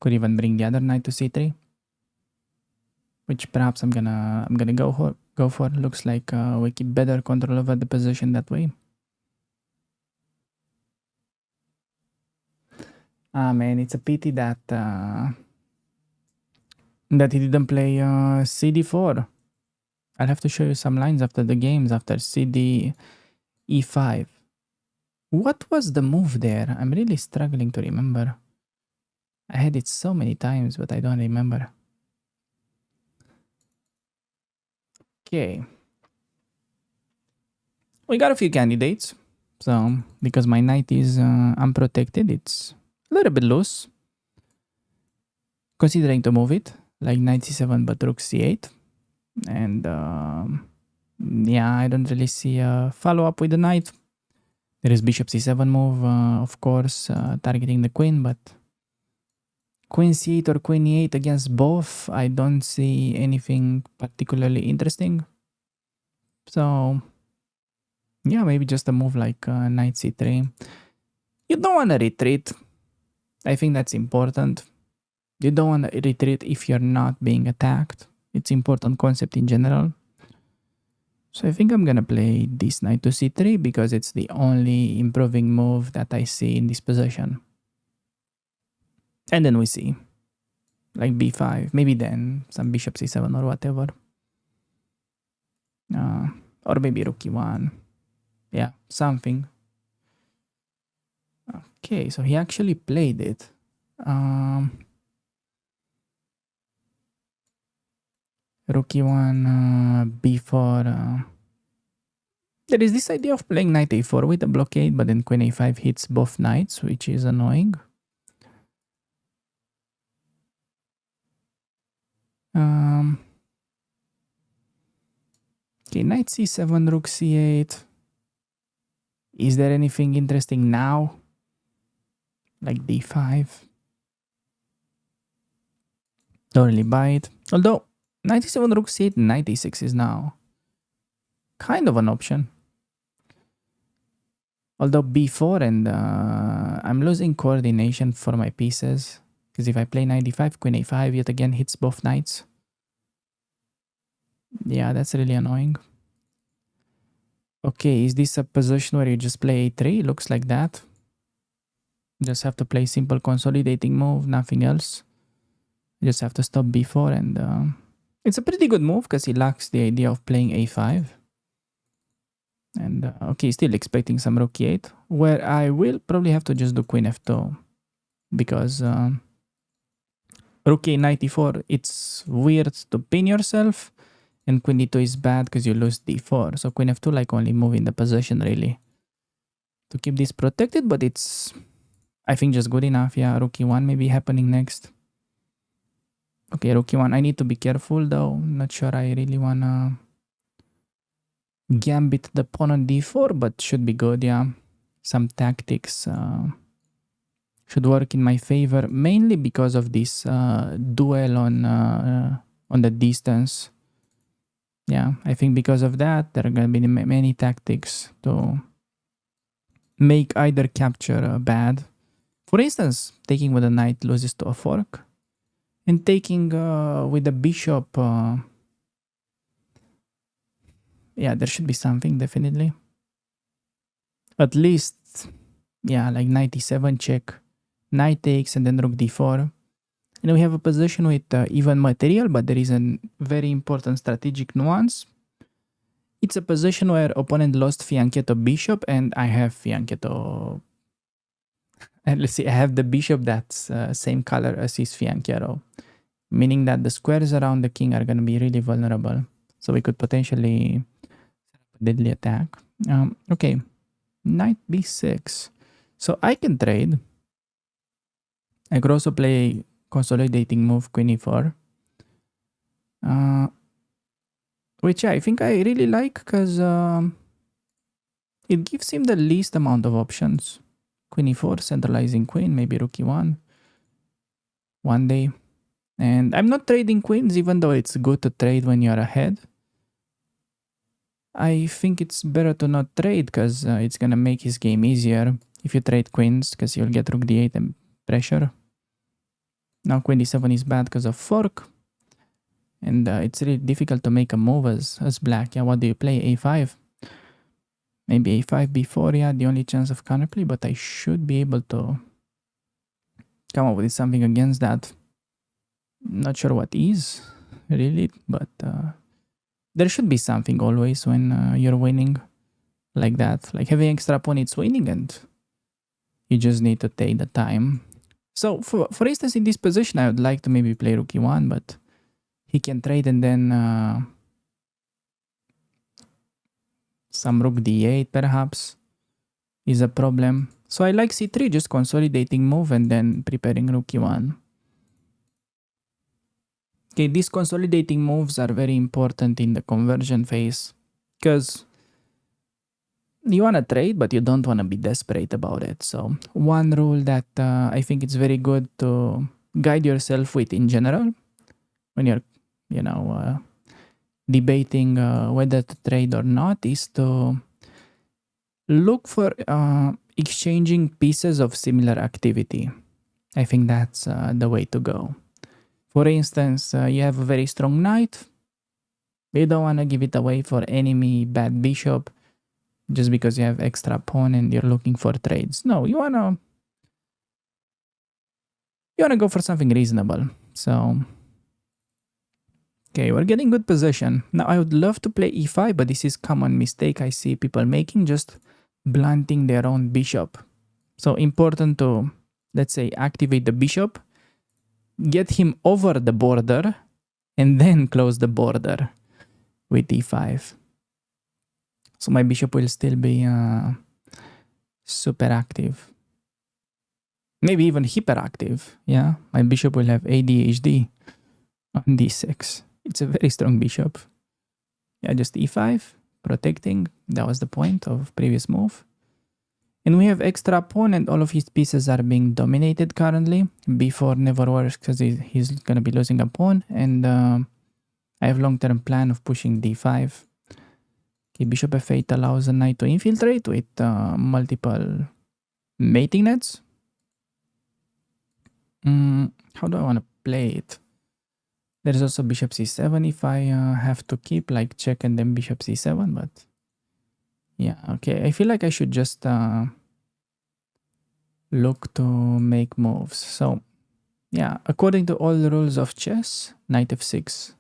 Could even bring the other knight to c3, which perhaps I'm gonna go for. Looks like we keep better control over the position that way. Ah man, it's a pity that that he didn't play cd4. I'll have to show you some lines after the games after cd e5. What was the move there? I'm really struggling to remember. I had it so many times, but I don't remember. Okay. We got a few candidates. So, because my knight is unprotected, it's a little bit loose. Considering to move it, like knight c7 but rook c8. And yeah, I don't really see a follow-up with the knight. There is bishop c7 move, of course, targeting the queen, but queen c8 or queen e8 against both, I don't see anything particularly interesting. So yeah, maybe just a move like knight c3. You don't want to retreat. I think that's important. You don't want to retreat if you're not being attacked. It's important concept in general. So I think I'm gonna play this knight to c3 because it's the only improving move that I see in this position. And then we see like b5, maybe then some bishop c7 or whatever. Or maybe rook e1. Yeah, something. Okay, so he actually played it. Rook e1, b4. There is this idea of playing knight a4 with a blockade, but then queen a5 hits both knights, which is annoying. Okay, knight c7, rook c8. Is there anything interesting now? Like d5? Don't really buy it. Although, knight e7, rook c8, knight a6 is now kind of an option. Although b4 and I'm losing coordination for my pieces. Because if I play knight d5, queen a5 yet again hits both knights. Yeah, that's really annoying. Okay, is this a position where you just play a3? Looks like that. Just have to play simple consolidating move, nothing else. You just have to stop b4 and it's a pretty good move because he lacks the idea of playing a5. And okay, still expecting some rook e8, where I will probably have to just do queen f2 because rook a knight e4, it's weird to pin yourself, and queen d2 is bad because you lose d4. So queen f2 like only moving the position really to keep this protected, but it's I think just good enough. Yeah, rook e1 maybe happening next. Okay, rook e1. I need to be careful though. Not sure I really wanna gambit the pawn on d4, but should be good. Yeah, some tactics should work in my favor, mainly because of this duel on the distance. Yeah, I think because of that there are gonna be many tactics to make either capture bad. For instance, taking with a knight loses to a fork, and taking with the bishop. Yeah, there should be something definitely. At least, yeah, like knight e7 check, knight takes, and then rook d4. And we have a position with even material, but there is a very important strategic nuance. It's a position where opponent lost fianchetto bishop, and I have fianchetto. And let's see, I have the bishop that's same color as his fianchetto, meaning that the squares around the king are going to be really vulnerable. So we could potentially deadly attack. Okay, knight b6. So I can trade. I could also play consolidating move queen e4. Which I think I really like because it gives him the least amount of options. Queen e4, centralizing queen, maybe rook e1 one day. And I'm not trading queens, even though it's good to trade when you're ahead. I think it's better to not trade because it's gonna make his game easier if you trade queens because you'll get rook d8 and pressure. Now queen d7 is bad because of fork. And it's really difficult to make a move as black. Yeah, what do you play? A5? Maybe a5, b4, yeah, the only chance of counterplay, but I should be able to come up with something against that. Not sure what is, really, but there should be something always when you're winning like that. Like having extra pawn, it's winning, and you just need to take the time. So, for instance, in this position, I would like to maybe play rook e1, but he can trade and then some rook d8 perhaps is a problem. So I like c3, just consolidating move and then preparing rook e1. Okay, these consolidating moves are very important in the conversion phase because you want to trade, but you don't want to be desperate about it. So one rule that I think it's very good to guide yourself with in general when you're, debating whether to trade or not is to look for exchanging pieces of similar activity. I think that's the way to go. For instance, you have a very strong knight. You don't want to give it away for enemy bad bishop just because you have extra pawn and you're looking for trades. No, you wanna go for something reasonable. So okay, we're getting good position. Now I would love to play e5, but this is common mistake I see people making, just blunting their own bishop. So important to, let's say, activate the bishop, get him over the border, and then close the border with e5. So my bishop will still be super active. Maybe even hyperactive. Yeah, my bishop will have ADHD on d6. It's a very strong bishop. Yeah, just e5, protecting. That was the point of previous move. And we have extra pawn and all of his pieces are being dominated currently. b4 never works because he's going to be losing a pawn. And I have long-term plan of pushing d5. Okay, bishop f8 allows a knight to infiltrate with multiple mating nets. How do I want to play it? There's also bishop c7 if I have to keep, like check and then bishop c7, but yeah, okay. I feel like I should just look to make moves. So yeah, according to all the rules of chess, knight f6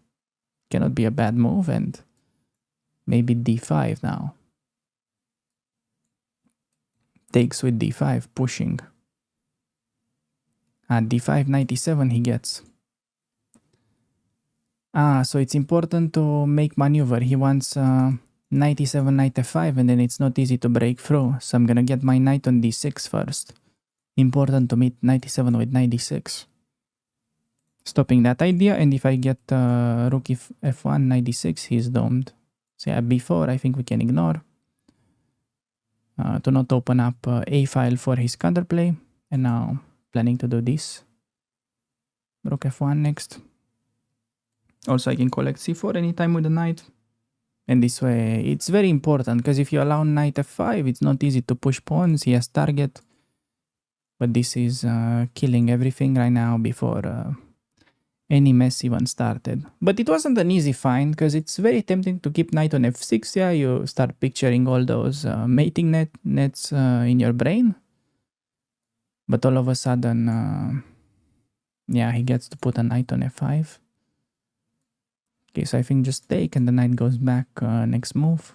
cannot be a bad move, and maybe d5 now. Takes with d5, pushing. d5, knight e7 he gets. So it's important to make maneuver. He wants knight e7, knight f5, and then it's not easy to break through. So I'm gonna get my knight on d6 first. Important to meet knight e7 with knight d6. Stopping that idea, and if I get rook f1, knight d6, he's doomed. So yeah, b4 I think we can ignore. To not open up a file for his counterplay. And now planning to do this. Rook f1 next. Also, I can collect c4 anytime with the knight. And this way, it's very important because if you allow knight f5, it's not easy to push pawns. He has target. But this is killing everything right now before any mess even started. But it wasn't an easy find because it's very tempting to keep knight on f6. Yeah, you start picturing all those mating nets in your brain. But all of a sudden, yeah, he gets to put a knight on f5. Okay, so I think just take and the knight goes back next move.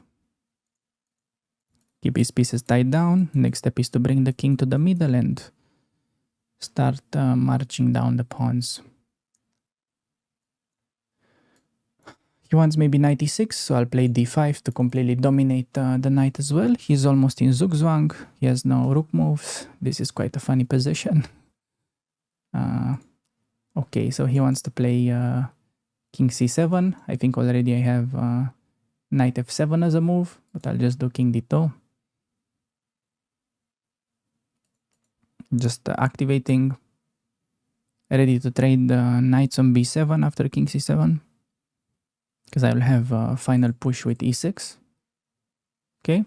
Keep his pieces tied down. Next step is to bring the king to the middle and start marching down the pawns. He wants maybe knight e6, so I'll play d5 to completely dominate the knight as well. He's almost in zugzwang. He has no rook moves. This is quite a funny position. Okay, so he wants to play king c7. I think already I have knight f7 as a move, but I'll just do king d2. Just activating, ready to trade knights on b7 after king c7. Because I will have a final push with e6. Okay.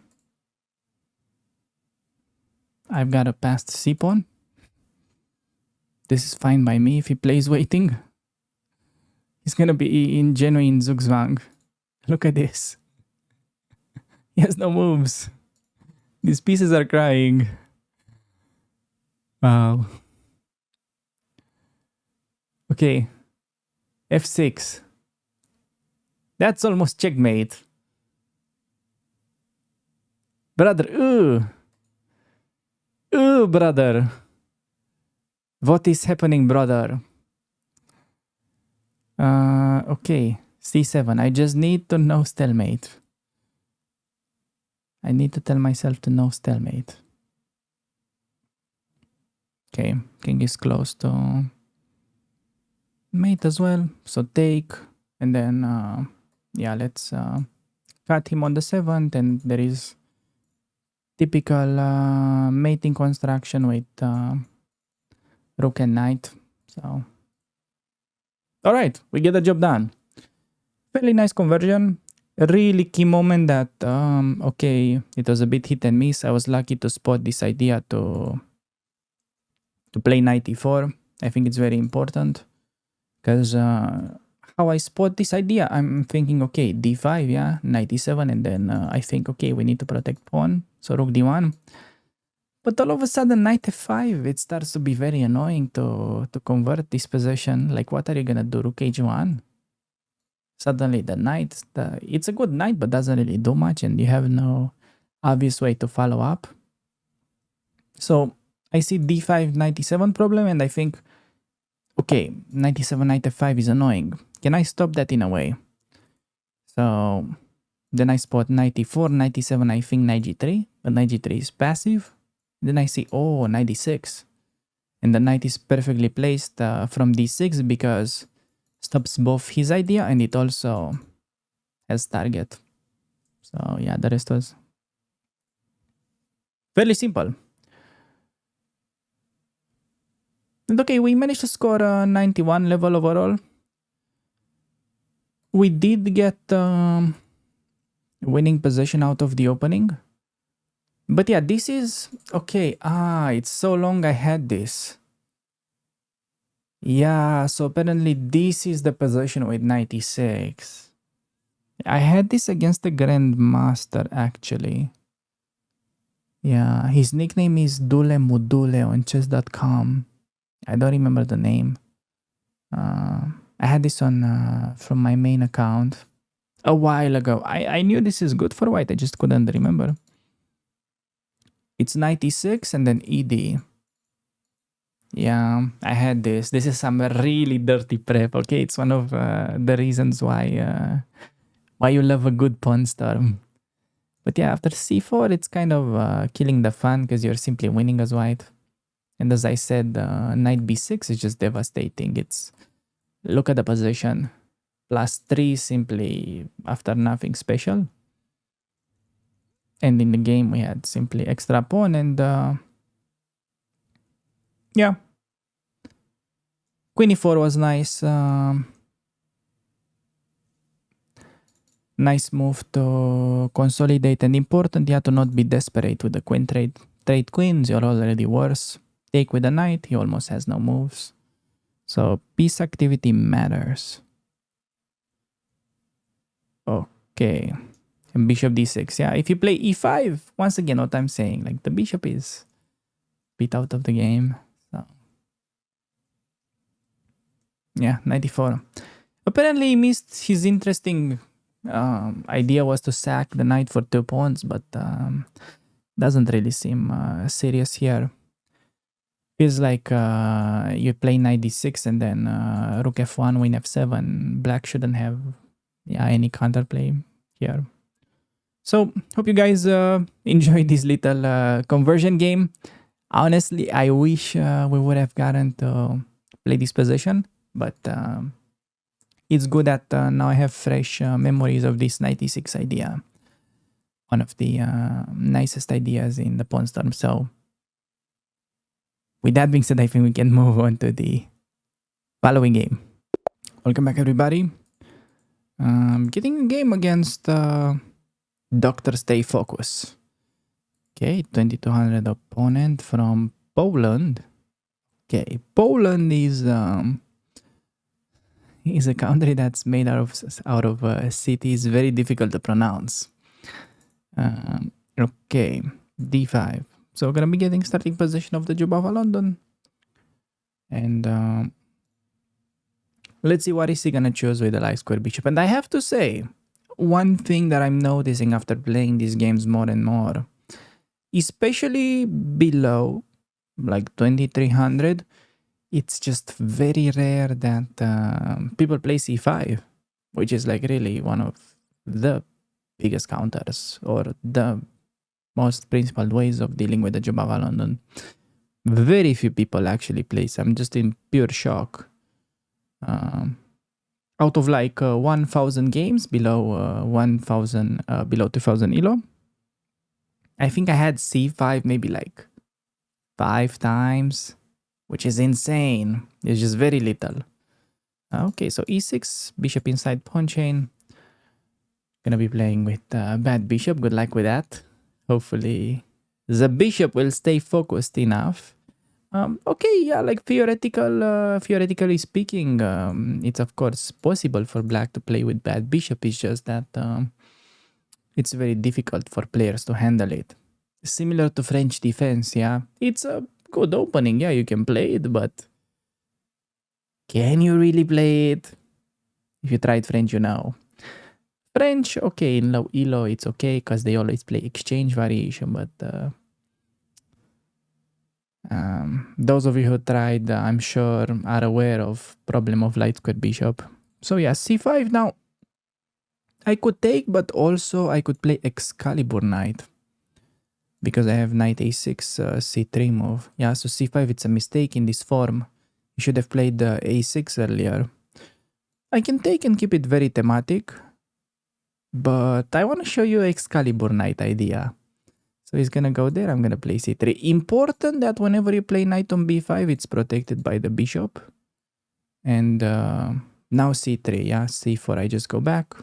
I've got a passed c-pawn. This is fine by me. If he plays waiting, he's gonna be in genuine Zugzwang. Look at this. He has no moves. These pieces are crying. Wow. Okay. f6. That's almost checkmate. Brother, brother. What is happening, brother? Okay. c7. I just need to know stalemate. I need to tell myself to know stalemate. Okay. King is close to mate as well. So take. And then, yeah, let's cut him on the 7th. And there is typical mating construction with rook and knight. So, all right, we get the job done. Fairly nice conversion. A really key moment that, okay, it was a bit hit and miss. I was lucky to spot this idea to play knight e4. I think it's very important because how I spot this idea, I'm thinking, okay, d5, yeah, knight e7, and then I think, okay, we need to protect pawn, so rook d1. But all of a sudden, knight f5, it starts to be very annoying to convert this position. Like, what are you gonna do, rook h1? Suddenly the knight, it's a good knight, but doesn't really do much, and you have no obvious way to follow up. So I see d5, knight e7 problem, and I think, okay, knight e7, knight f5 is annoying. Can I stop that in a way? So then I spot knight e4, knight e7, I think knight g3, but knight g3 is passive. Then I see, oh, knight d6. And the knight is perfectly placed from d6 because stops both his idea and it also has target. So yeah, the rest was fairly simple. And okay, we managed to score a 91 level overall. We did get winning position out of the opening. But yeah, this is okay. It's so long I had this. Yeah, so apparently this is the position with 96. I had this against the Grandmaster actually. Yeah, his nickname is Dule Mudule on chess.com. I don't remember the name. I had this on from my main account a while ago. I knew this is good for white. I just couldn't remember. It's 96 and then ED. Yeah, I had this. This is some really dirty prep. Okay, it's one of the reasons why you love a good pawn storm. But yeah, after c4, it's kind of killing the fun because you're simply winning as white. And as I said, knight b6 is just devastating. It's look at the position. +3 simply after nothing special. And in the game, we had simply extra pawn and yeah. Queen e4 was nice. Nice move to consolidate and important, yeah, to not be desperate with the queen trade. Trade queens, you're already worse. Take with the knight, he almost has no moves. So piece activity matters. Okay. And bishop d6, yeah. If you play e5, once again, what I'm saying, like the bishop is a bit out of the game. So yeah, 94. Apparently he missed his interesting idea was to sack the knight for 2 pawns, but doesn't really seem serious here. Feels like you play knight d6 and then rook f1, win f7. Black shouldn't have any counterplay here. So hope you guys enjoyed this little conversion game. Honestly, I wish we would have gotten to play this position, but it's good that now I have fresh memories of this 96 idea. One of the nicest ideas in the pawn storm. So with that being said, I think we can move on to the following game. Welcome back, everybody. Getting a game against Doctor stay focus. Okay, 2200 opponent from Poland. Okay, Poland is a country that's made out of cities, very difficult to pronounce. Okay, d5. So we're gonna be getting starting position of the Jobava London, and let's see what is he gonna choose with the light square bishop. And I have to say, one thing that I'm noticing after playing these games more and more, especially below like 2300, it's just very rare that people play c5, which is like really one of the biggest counters or the most principled ways of dealing with the Jobava London. Very few people actually play. So I'm just in pure shock. Out of like 1,000 games below 1,000 below 2,000 elo, I think I had c5 maybe like 5 times, which is insane. It's just very little. Okay, so e6, bishop inside pawn chain. Gonna be playing with bad bishop. Good luck with that. Hopefully the bishop will stay focused enough. Okay, yeah, like theoretically speaking, it's of course possible for black to play with bad bishop. It's just that it's very difficult for players to handle it. Similar to French defense, yeah. It's a good opening, yeah, you can play it, but can you really play it? If you tried French, you know. French, okay, in low elo, it's okay, because they always play exchange variation, but those of you who tried, I'm sure, are aware of problem of light square bishop. So yeah, c5 now. I could take, but also I could play Excalibur knight, because I have knight a6 c3 move. Yeah, so c5, it's a mistake in this form. You should have played a6 earlier. I can take and keep it very thematic, but I want to show you Excalibur knight idea. So he's gonna go there, I'm gonna play c3. Important that whenever you play knight on b5, it's protected by the bishop. And now c3, yeah, c4, I just go back.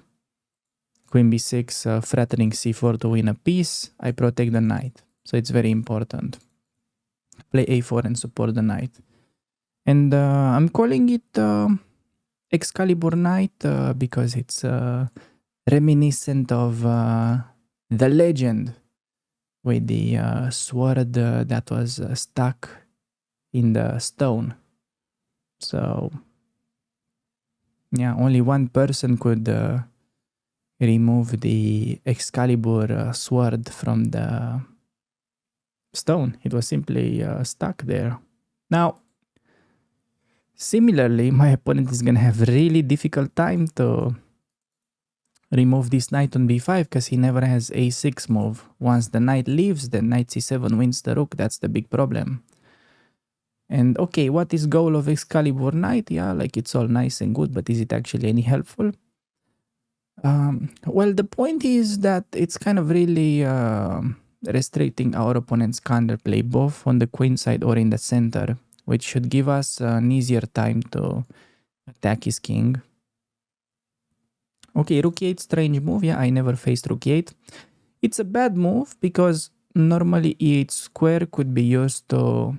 Queen b6, threatening c4 to win a piece. I protect the knight, so it's very important. Play a4 and support the knight. And I'm calling it Excalibur knight because it's reminiscent of the legend with the sword that was stuck in the stone. So yeah, only one person could remove the Excalibur sword from the stone. It was simply stuck there. Now, similarly, my opponent is gonna have really difficult time to remove this knight on b5 because he never has a6 move. Once the knight leaves, then knight c7 wins the rook. That's the big problem. And okay, what is goal of Excalibur knight? Yeah, like it's all nice and good, but is it actually any helpful? Well, the point is that it's kind of really restricting our opponent's counterplay both on the queen side or in the center, which should give us an easier time to attack his king. Okay, rook e8, strange move. Yeah, I never faced rook e8. It's a bad move because normally e8 square could be used to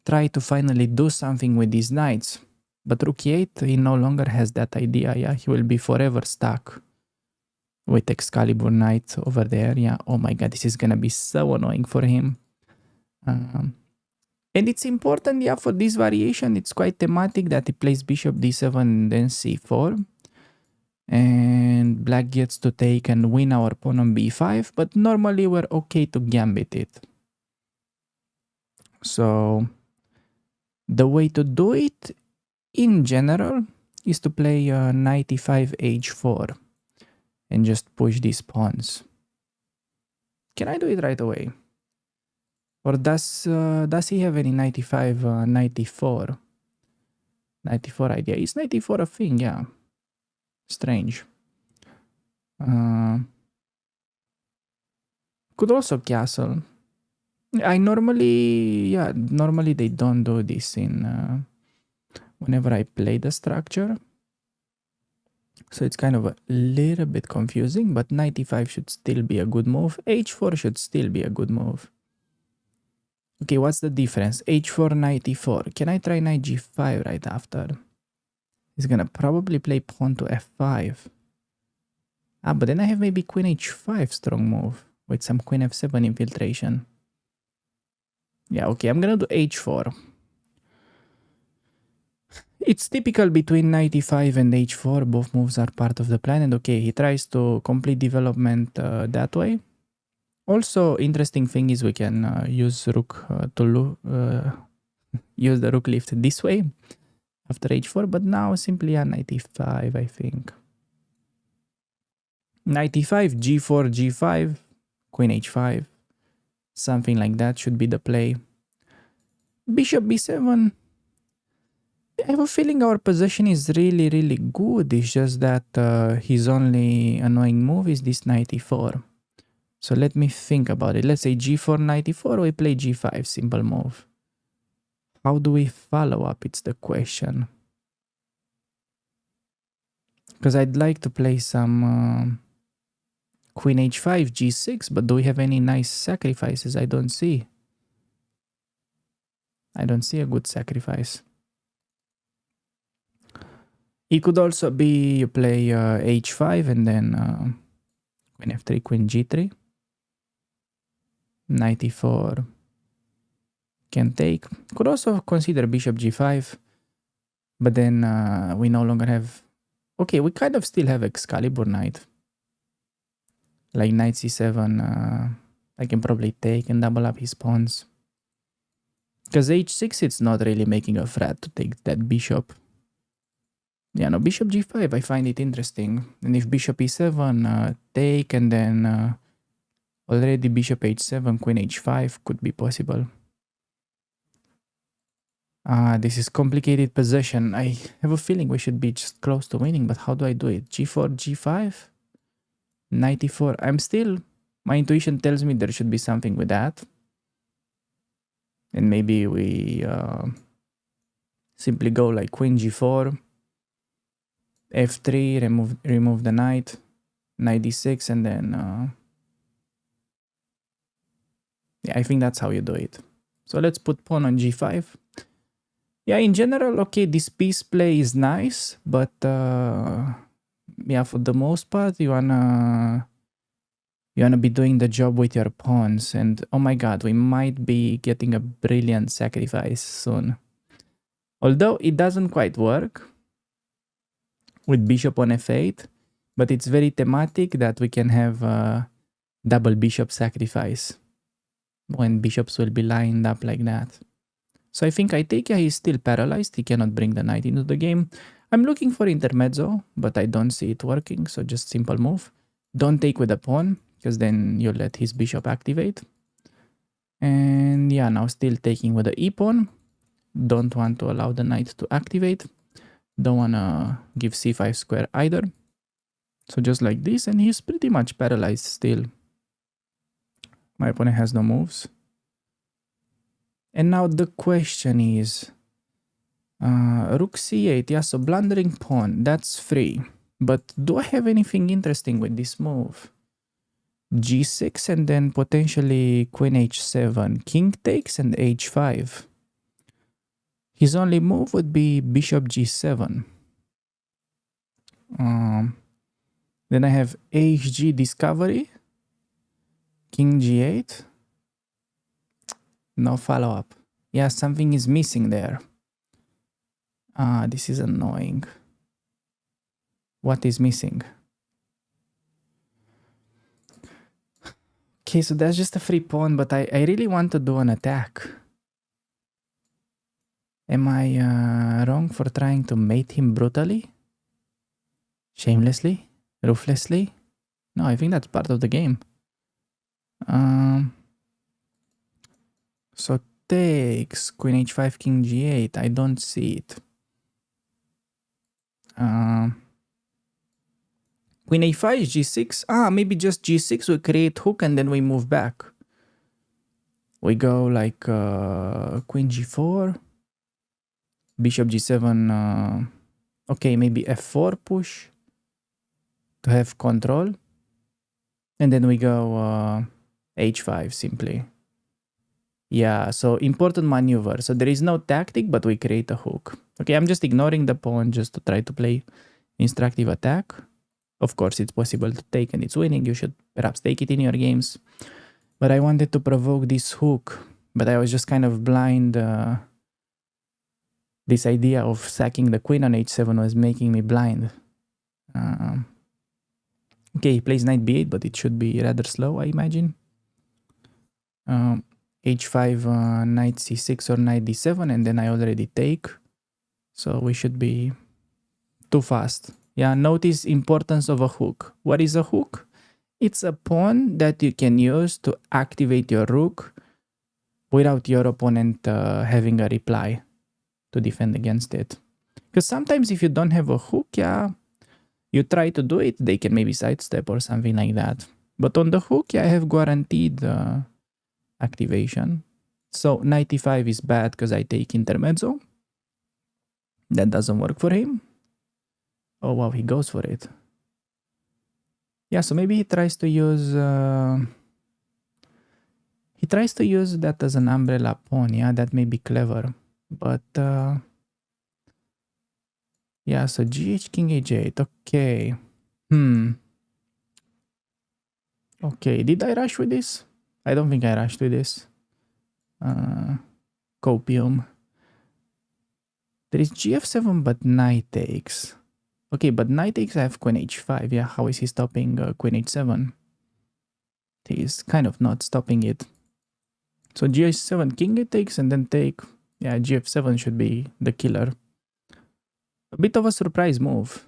try to finally do something with these knights. But rook e8, he no longer has that idea. Yeah, he will be forever stuck with Excalibur knight over there. Yeah, oh my god, this is gonna be so annoying for him. And it's important, yeah, for this variation. It's quite thematic that he plays bishop d7 and then c4. And black gets to take and win our pawn on b5, but normally we're okay to gambit it. So the way to do it in general is to play knight e5 h4 and just push these pawns. Can I do it right away? Or does he have any knight e5, knight e4? Knight e4 idea. Is knight e4 a thing? Yeah. Strange. Could also castle. I normally they don't do this in whenever I play the structure. So it's kind of a little bit confusing, but knight e5 should still be a good move. h4 should still be a good move. Okay, what's the difference? h4, knight e4. Can I try knight g5 right after? He's gonna probably play pawn to f5. Ah, but then I have maybe queen h5 strong move with some queen f7 infiltration. Yeah, okay, I'm gonna do h4. It's typical between knight e5 and h4. Both moves are part of the plan, and okay, he tries to complete development that way. Also, interesting thing is we can use rook use the rook lift this way after h4, but now simply a knight e5, I think. Knight e5, g4, g5, queen h5, something like that should be the play. Bishop b7. I have a feeling our position is really, really good. It's just that his only annoying move is this knight e4. So let me think about it. Let's say g4, knight e4, we play g5, simple move. How do we follow up? It's the question. Because I'd like to play some queen h5, g6, but do we have any nice sacrifices? I don't see. I don't see a good sacrifice. It could also be you play h5 and then queen f3, queen g3. Knight e4 can take. Could also consider bishop g5, but then we no longer have... Okay, we kind of still have Excalibur knight. Like knight c7, I can probably take and double up his pawns. Because h6, it's not really making a threat to take that bishop. Yeah, no, bishop g5, I find it interesting. And if bishop e7, take, and then already bishop h7, queen h5 could be possible. This is complicated possession. I have a feeling we should be just close to winning, but how do I do it? g4, g5? Knight e4. I'm still... My intuition tells me there should be something with that. And maybe we simply go like queen g4, f3, remove the knight, knight d6, and then... yeah, I think that's how you do it. So let's put pawn on g5. Yeah, in general, okay, this piece play is nice, but yeah, for the most part, you wanna be doing the job with your pawns. And oh my god, we might be getting a brilliant sacrifice soon. Although it doesn't quite work with bishop on f8, but it's very thematic that we can have a double bishop sacrifice when bishops will be lined up like that. So I think Aitekia is still paralyzed. He cannot bring the knight into the game. I'm looking for intermezzo, but I don't see it working. So just simple move. Don't take with a pawn, because then you'll let his bishop activate. And yeah, now still taking with the e-pawn. Don't want to allow the knight to activate. Don't want to give c5 square either. So just like this, and he's pretty much paralyzed still. My opponent has no moves. And now the question is, rook c8, yeah, so blundering pawn, that's free. But do I have anything interesting with this move? g6 and then potentially queen h7, king takes and h5. His only move would be bishop g7. Then I have hg discovery, king g8. No follow-up. Yeah, something is missing there. This is annoying. What is missing? Okay, so that's just a free pawn, but I really want to do an attack. Am I wrong for trying to mate him brutally? Shamelessly? Ruthlessly? No, I think that's part of the game. So takes queen h5, king g8. I don't see it. Queen a5, g6. Maybe just g6 we create hook and then we move back. We go like queen g4, bishop g7. Okay, maybe f4 push. to have control. And then we go h5 simply. Yeah, so important maneuver. So there is no tactic, but we create a hook. Okay, I'm just ignoring the pawn just to try to play instructive attack. Of course, it's possible to take and it's winning. You should perhaps take it in your games. But I wanted to provoke this hook, but I was just kind of blind. This idea of sacking the queen on h7 was making me blind. Okay, he plays knight b8, but it should be rather slow, I imagine. H5, knight c6 or knight d7, and then I already take. So we should be too fast. Yeah, notice importance of a hook. What is a hook? It's a pawn that you can use to activate your rook without your opponent having a reply to defend against it. Because sometimes if you don't have a hook, yeah, you try to do it, they can maybe sidestep or something like that. But on the hook, yeah, I have guaranteed activation. So knight e5 is bad because I take intermezzo. That doesn't work for him. Oh wow, he goes for it. Yeah, so maybe he tries to use that as an umbrella pawn. Yeah, that may be clever. But yeah, so gh king h8. Okay. Okay, did I rush with this? I don't think I rushed with this. Copium. There is gf7, but knight takes. Okay, but knight takes, I have queen h5. Yeah, how is he stopping queen h7? He's kind of not stopping it. So gh7, king takes, and then take. Yeah, gf7 should be the killer. A bit of a surprise move.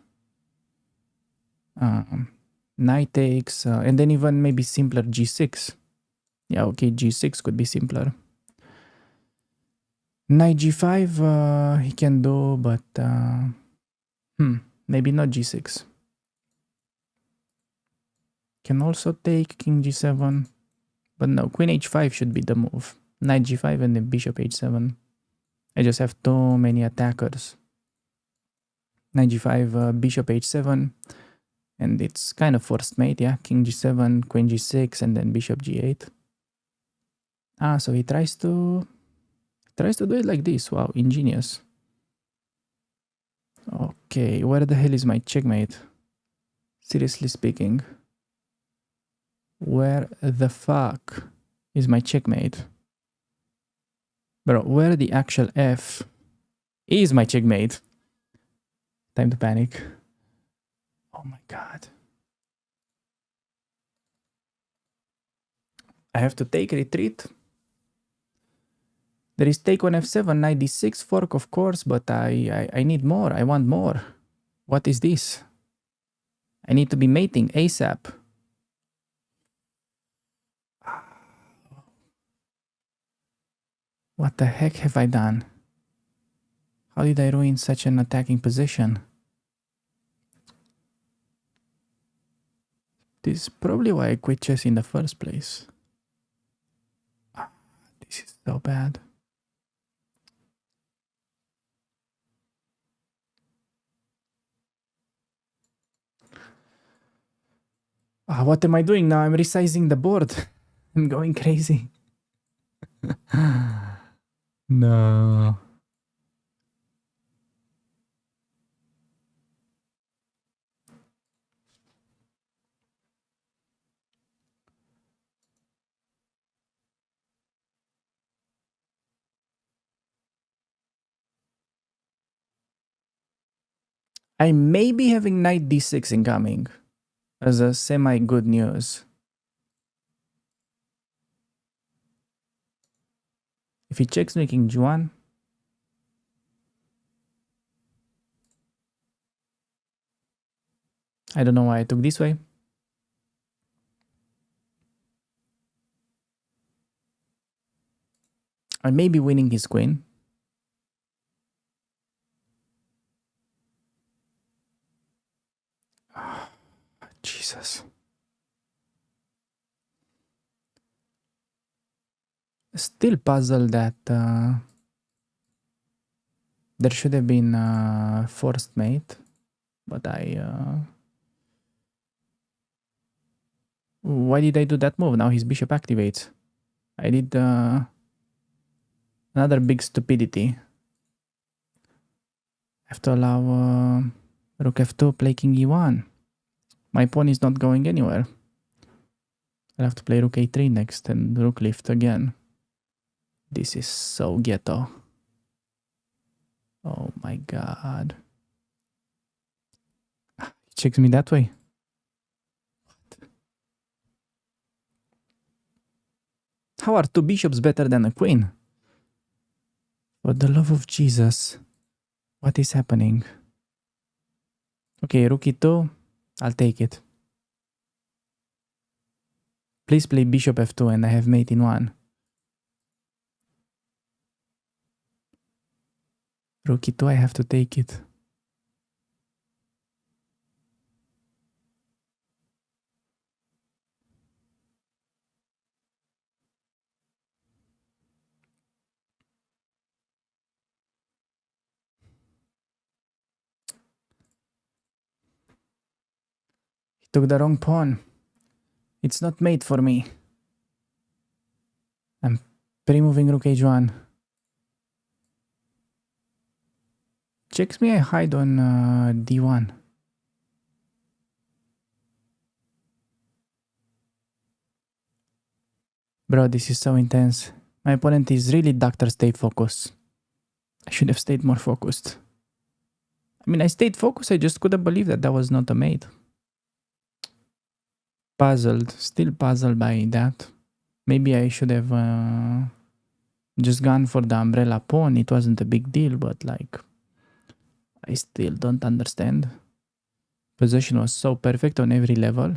Knight takes, and then even maybe simpler g6. Yeah, okay, g6 could be simpler. Knight g5 he can do, but maybe not g6. Can also take king g7, but no, queen h5 should be the move. Knight g5 and then bishop h7. I just have too many attackers. Knight g5, bishop h7, and it's kind of forced mate, yeah. King g7, queen g6, and then bishop g8. Ah, so he tries to do it like this. Wow, ingenious. Okay, where the hell is my checkmate? Seriously speaking. Where the fuck is my checkmate? Bro, where the actual F is my checkmate? Time to panic. Oh my god. I have to take retreat. There is take on f7, knight d6, fork of course, but I need more. I want more. What is this? I need to be mating ASAP. What the heck have I done? How did I ruin such an attacking position? This is probably why I quit chess in the first place. This is so bad. What am I doing now? I'm resizing the board. I'm going crazy. No. I may be having knight d6 incoming as a semi-good news. If he checks me king g1, I don't know why I took this way. I may be winning his queen. Jesus. Still puzzled that there should have been forced mate, but I Why did I do that move? Now his bishop activates. I did another big stupidity. I have to allow rook f2, play king e1. My pawn is not going anywhere. I'll have to play rook a3 next and rook lift again. This is so ghetto. Oh my god. He checks me that way. How are two bishops better than a queen? For the love of Jesus. What is happening? Okay, rook e2. I'll take it. Please play bishop f2 and I have mate in 1. Rook e2, I have to take it. He took the wrong pawn. It's not made for me. I'm pre-moving rook h1. Checks me, I hide on d1. Bro, this is so intense. My opponent is really Dr. Stay Focused. I should have stayed more focused. I mean, I stayed focused, I just couldn't believe that that was not a mate. Puzzled, still puzzled by that. Maybe I should have just gone for the umbrella pawn. It wasn't a big deal, but like, I still don't understand. Possession was so perfect on every level.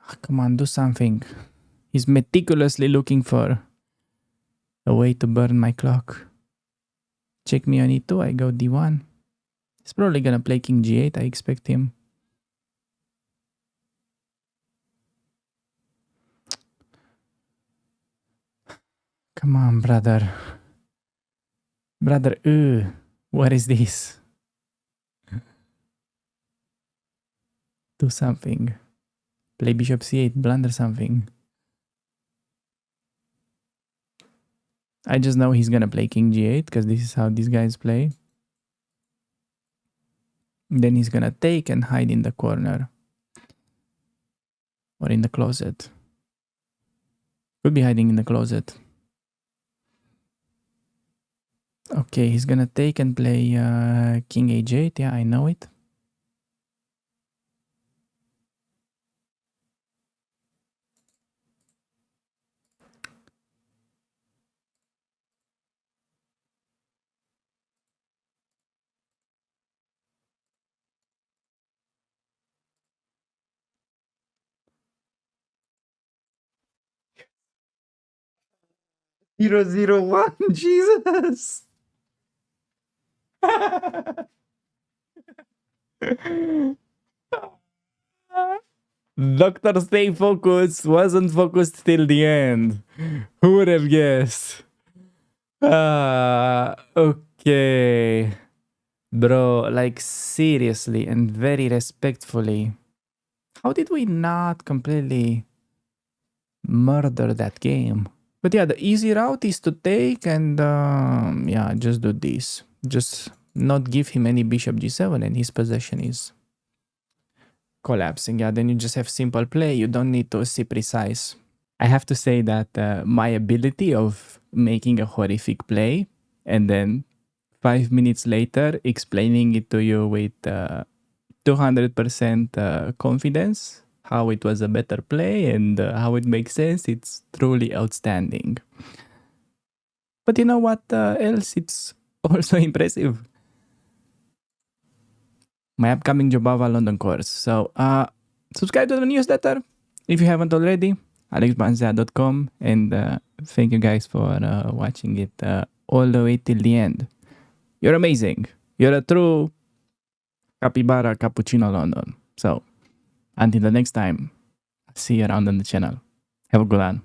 Oh, come on, do something. He's meticulously looking for a way to burn my clock. Check me on e2, I go d1. He's probably gonna play king g8, I expect him. Come on, brother. Brother, what is this? Do something. Play bishop c8, blunder something. I just know he's gonna play king g8 because this is how these guys play. Then he's gonna take and hide in the corner. Or in the closet. Could be hiding in the closet. Okay, he's gonna take and play king h8. Yeah, I know it. Zero, zero, one. Jesus. Dr. Stay Focused wasn't focused till the end. Who would have guessed? Okay. Bro, like seriously and very respectfully. How did we not completely murder that game? But yeah, the easy route is to take and yeah, just do this. Just not give him any bishop g7 and his possession is collapsing. Yeah, then you just have simple play. You don't need to see precise. I have to say that my ability of making a horrific play and then 5 minutes later explaining it to you with 200% confidence how it was a better play and how it makes sense, it's truly outstanding. But you know what else? It's also impressive. My upcoming Jobava London course. So subscribe to the newsletter if you haven't already. alexbanzia.com, and thank you guys for watching it all the way till the end. You're amazing. You're a true capybara cappuccino London. So until the next time, see you around on the channel. Have a good one.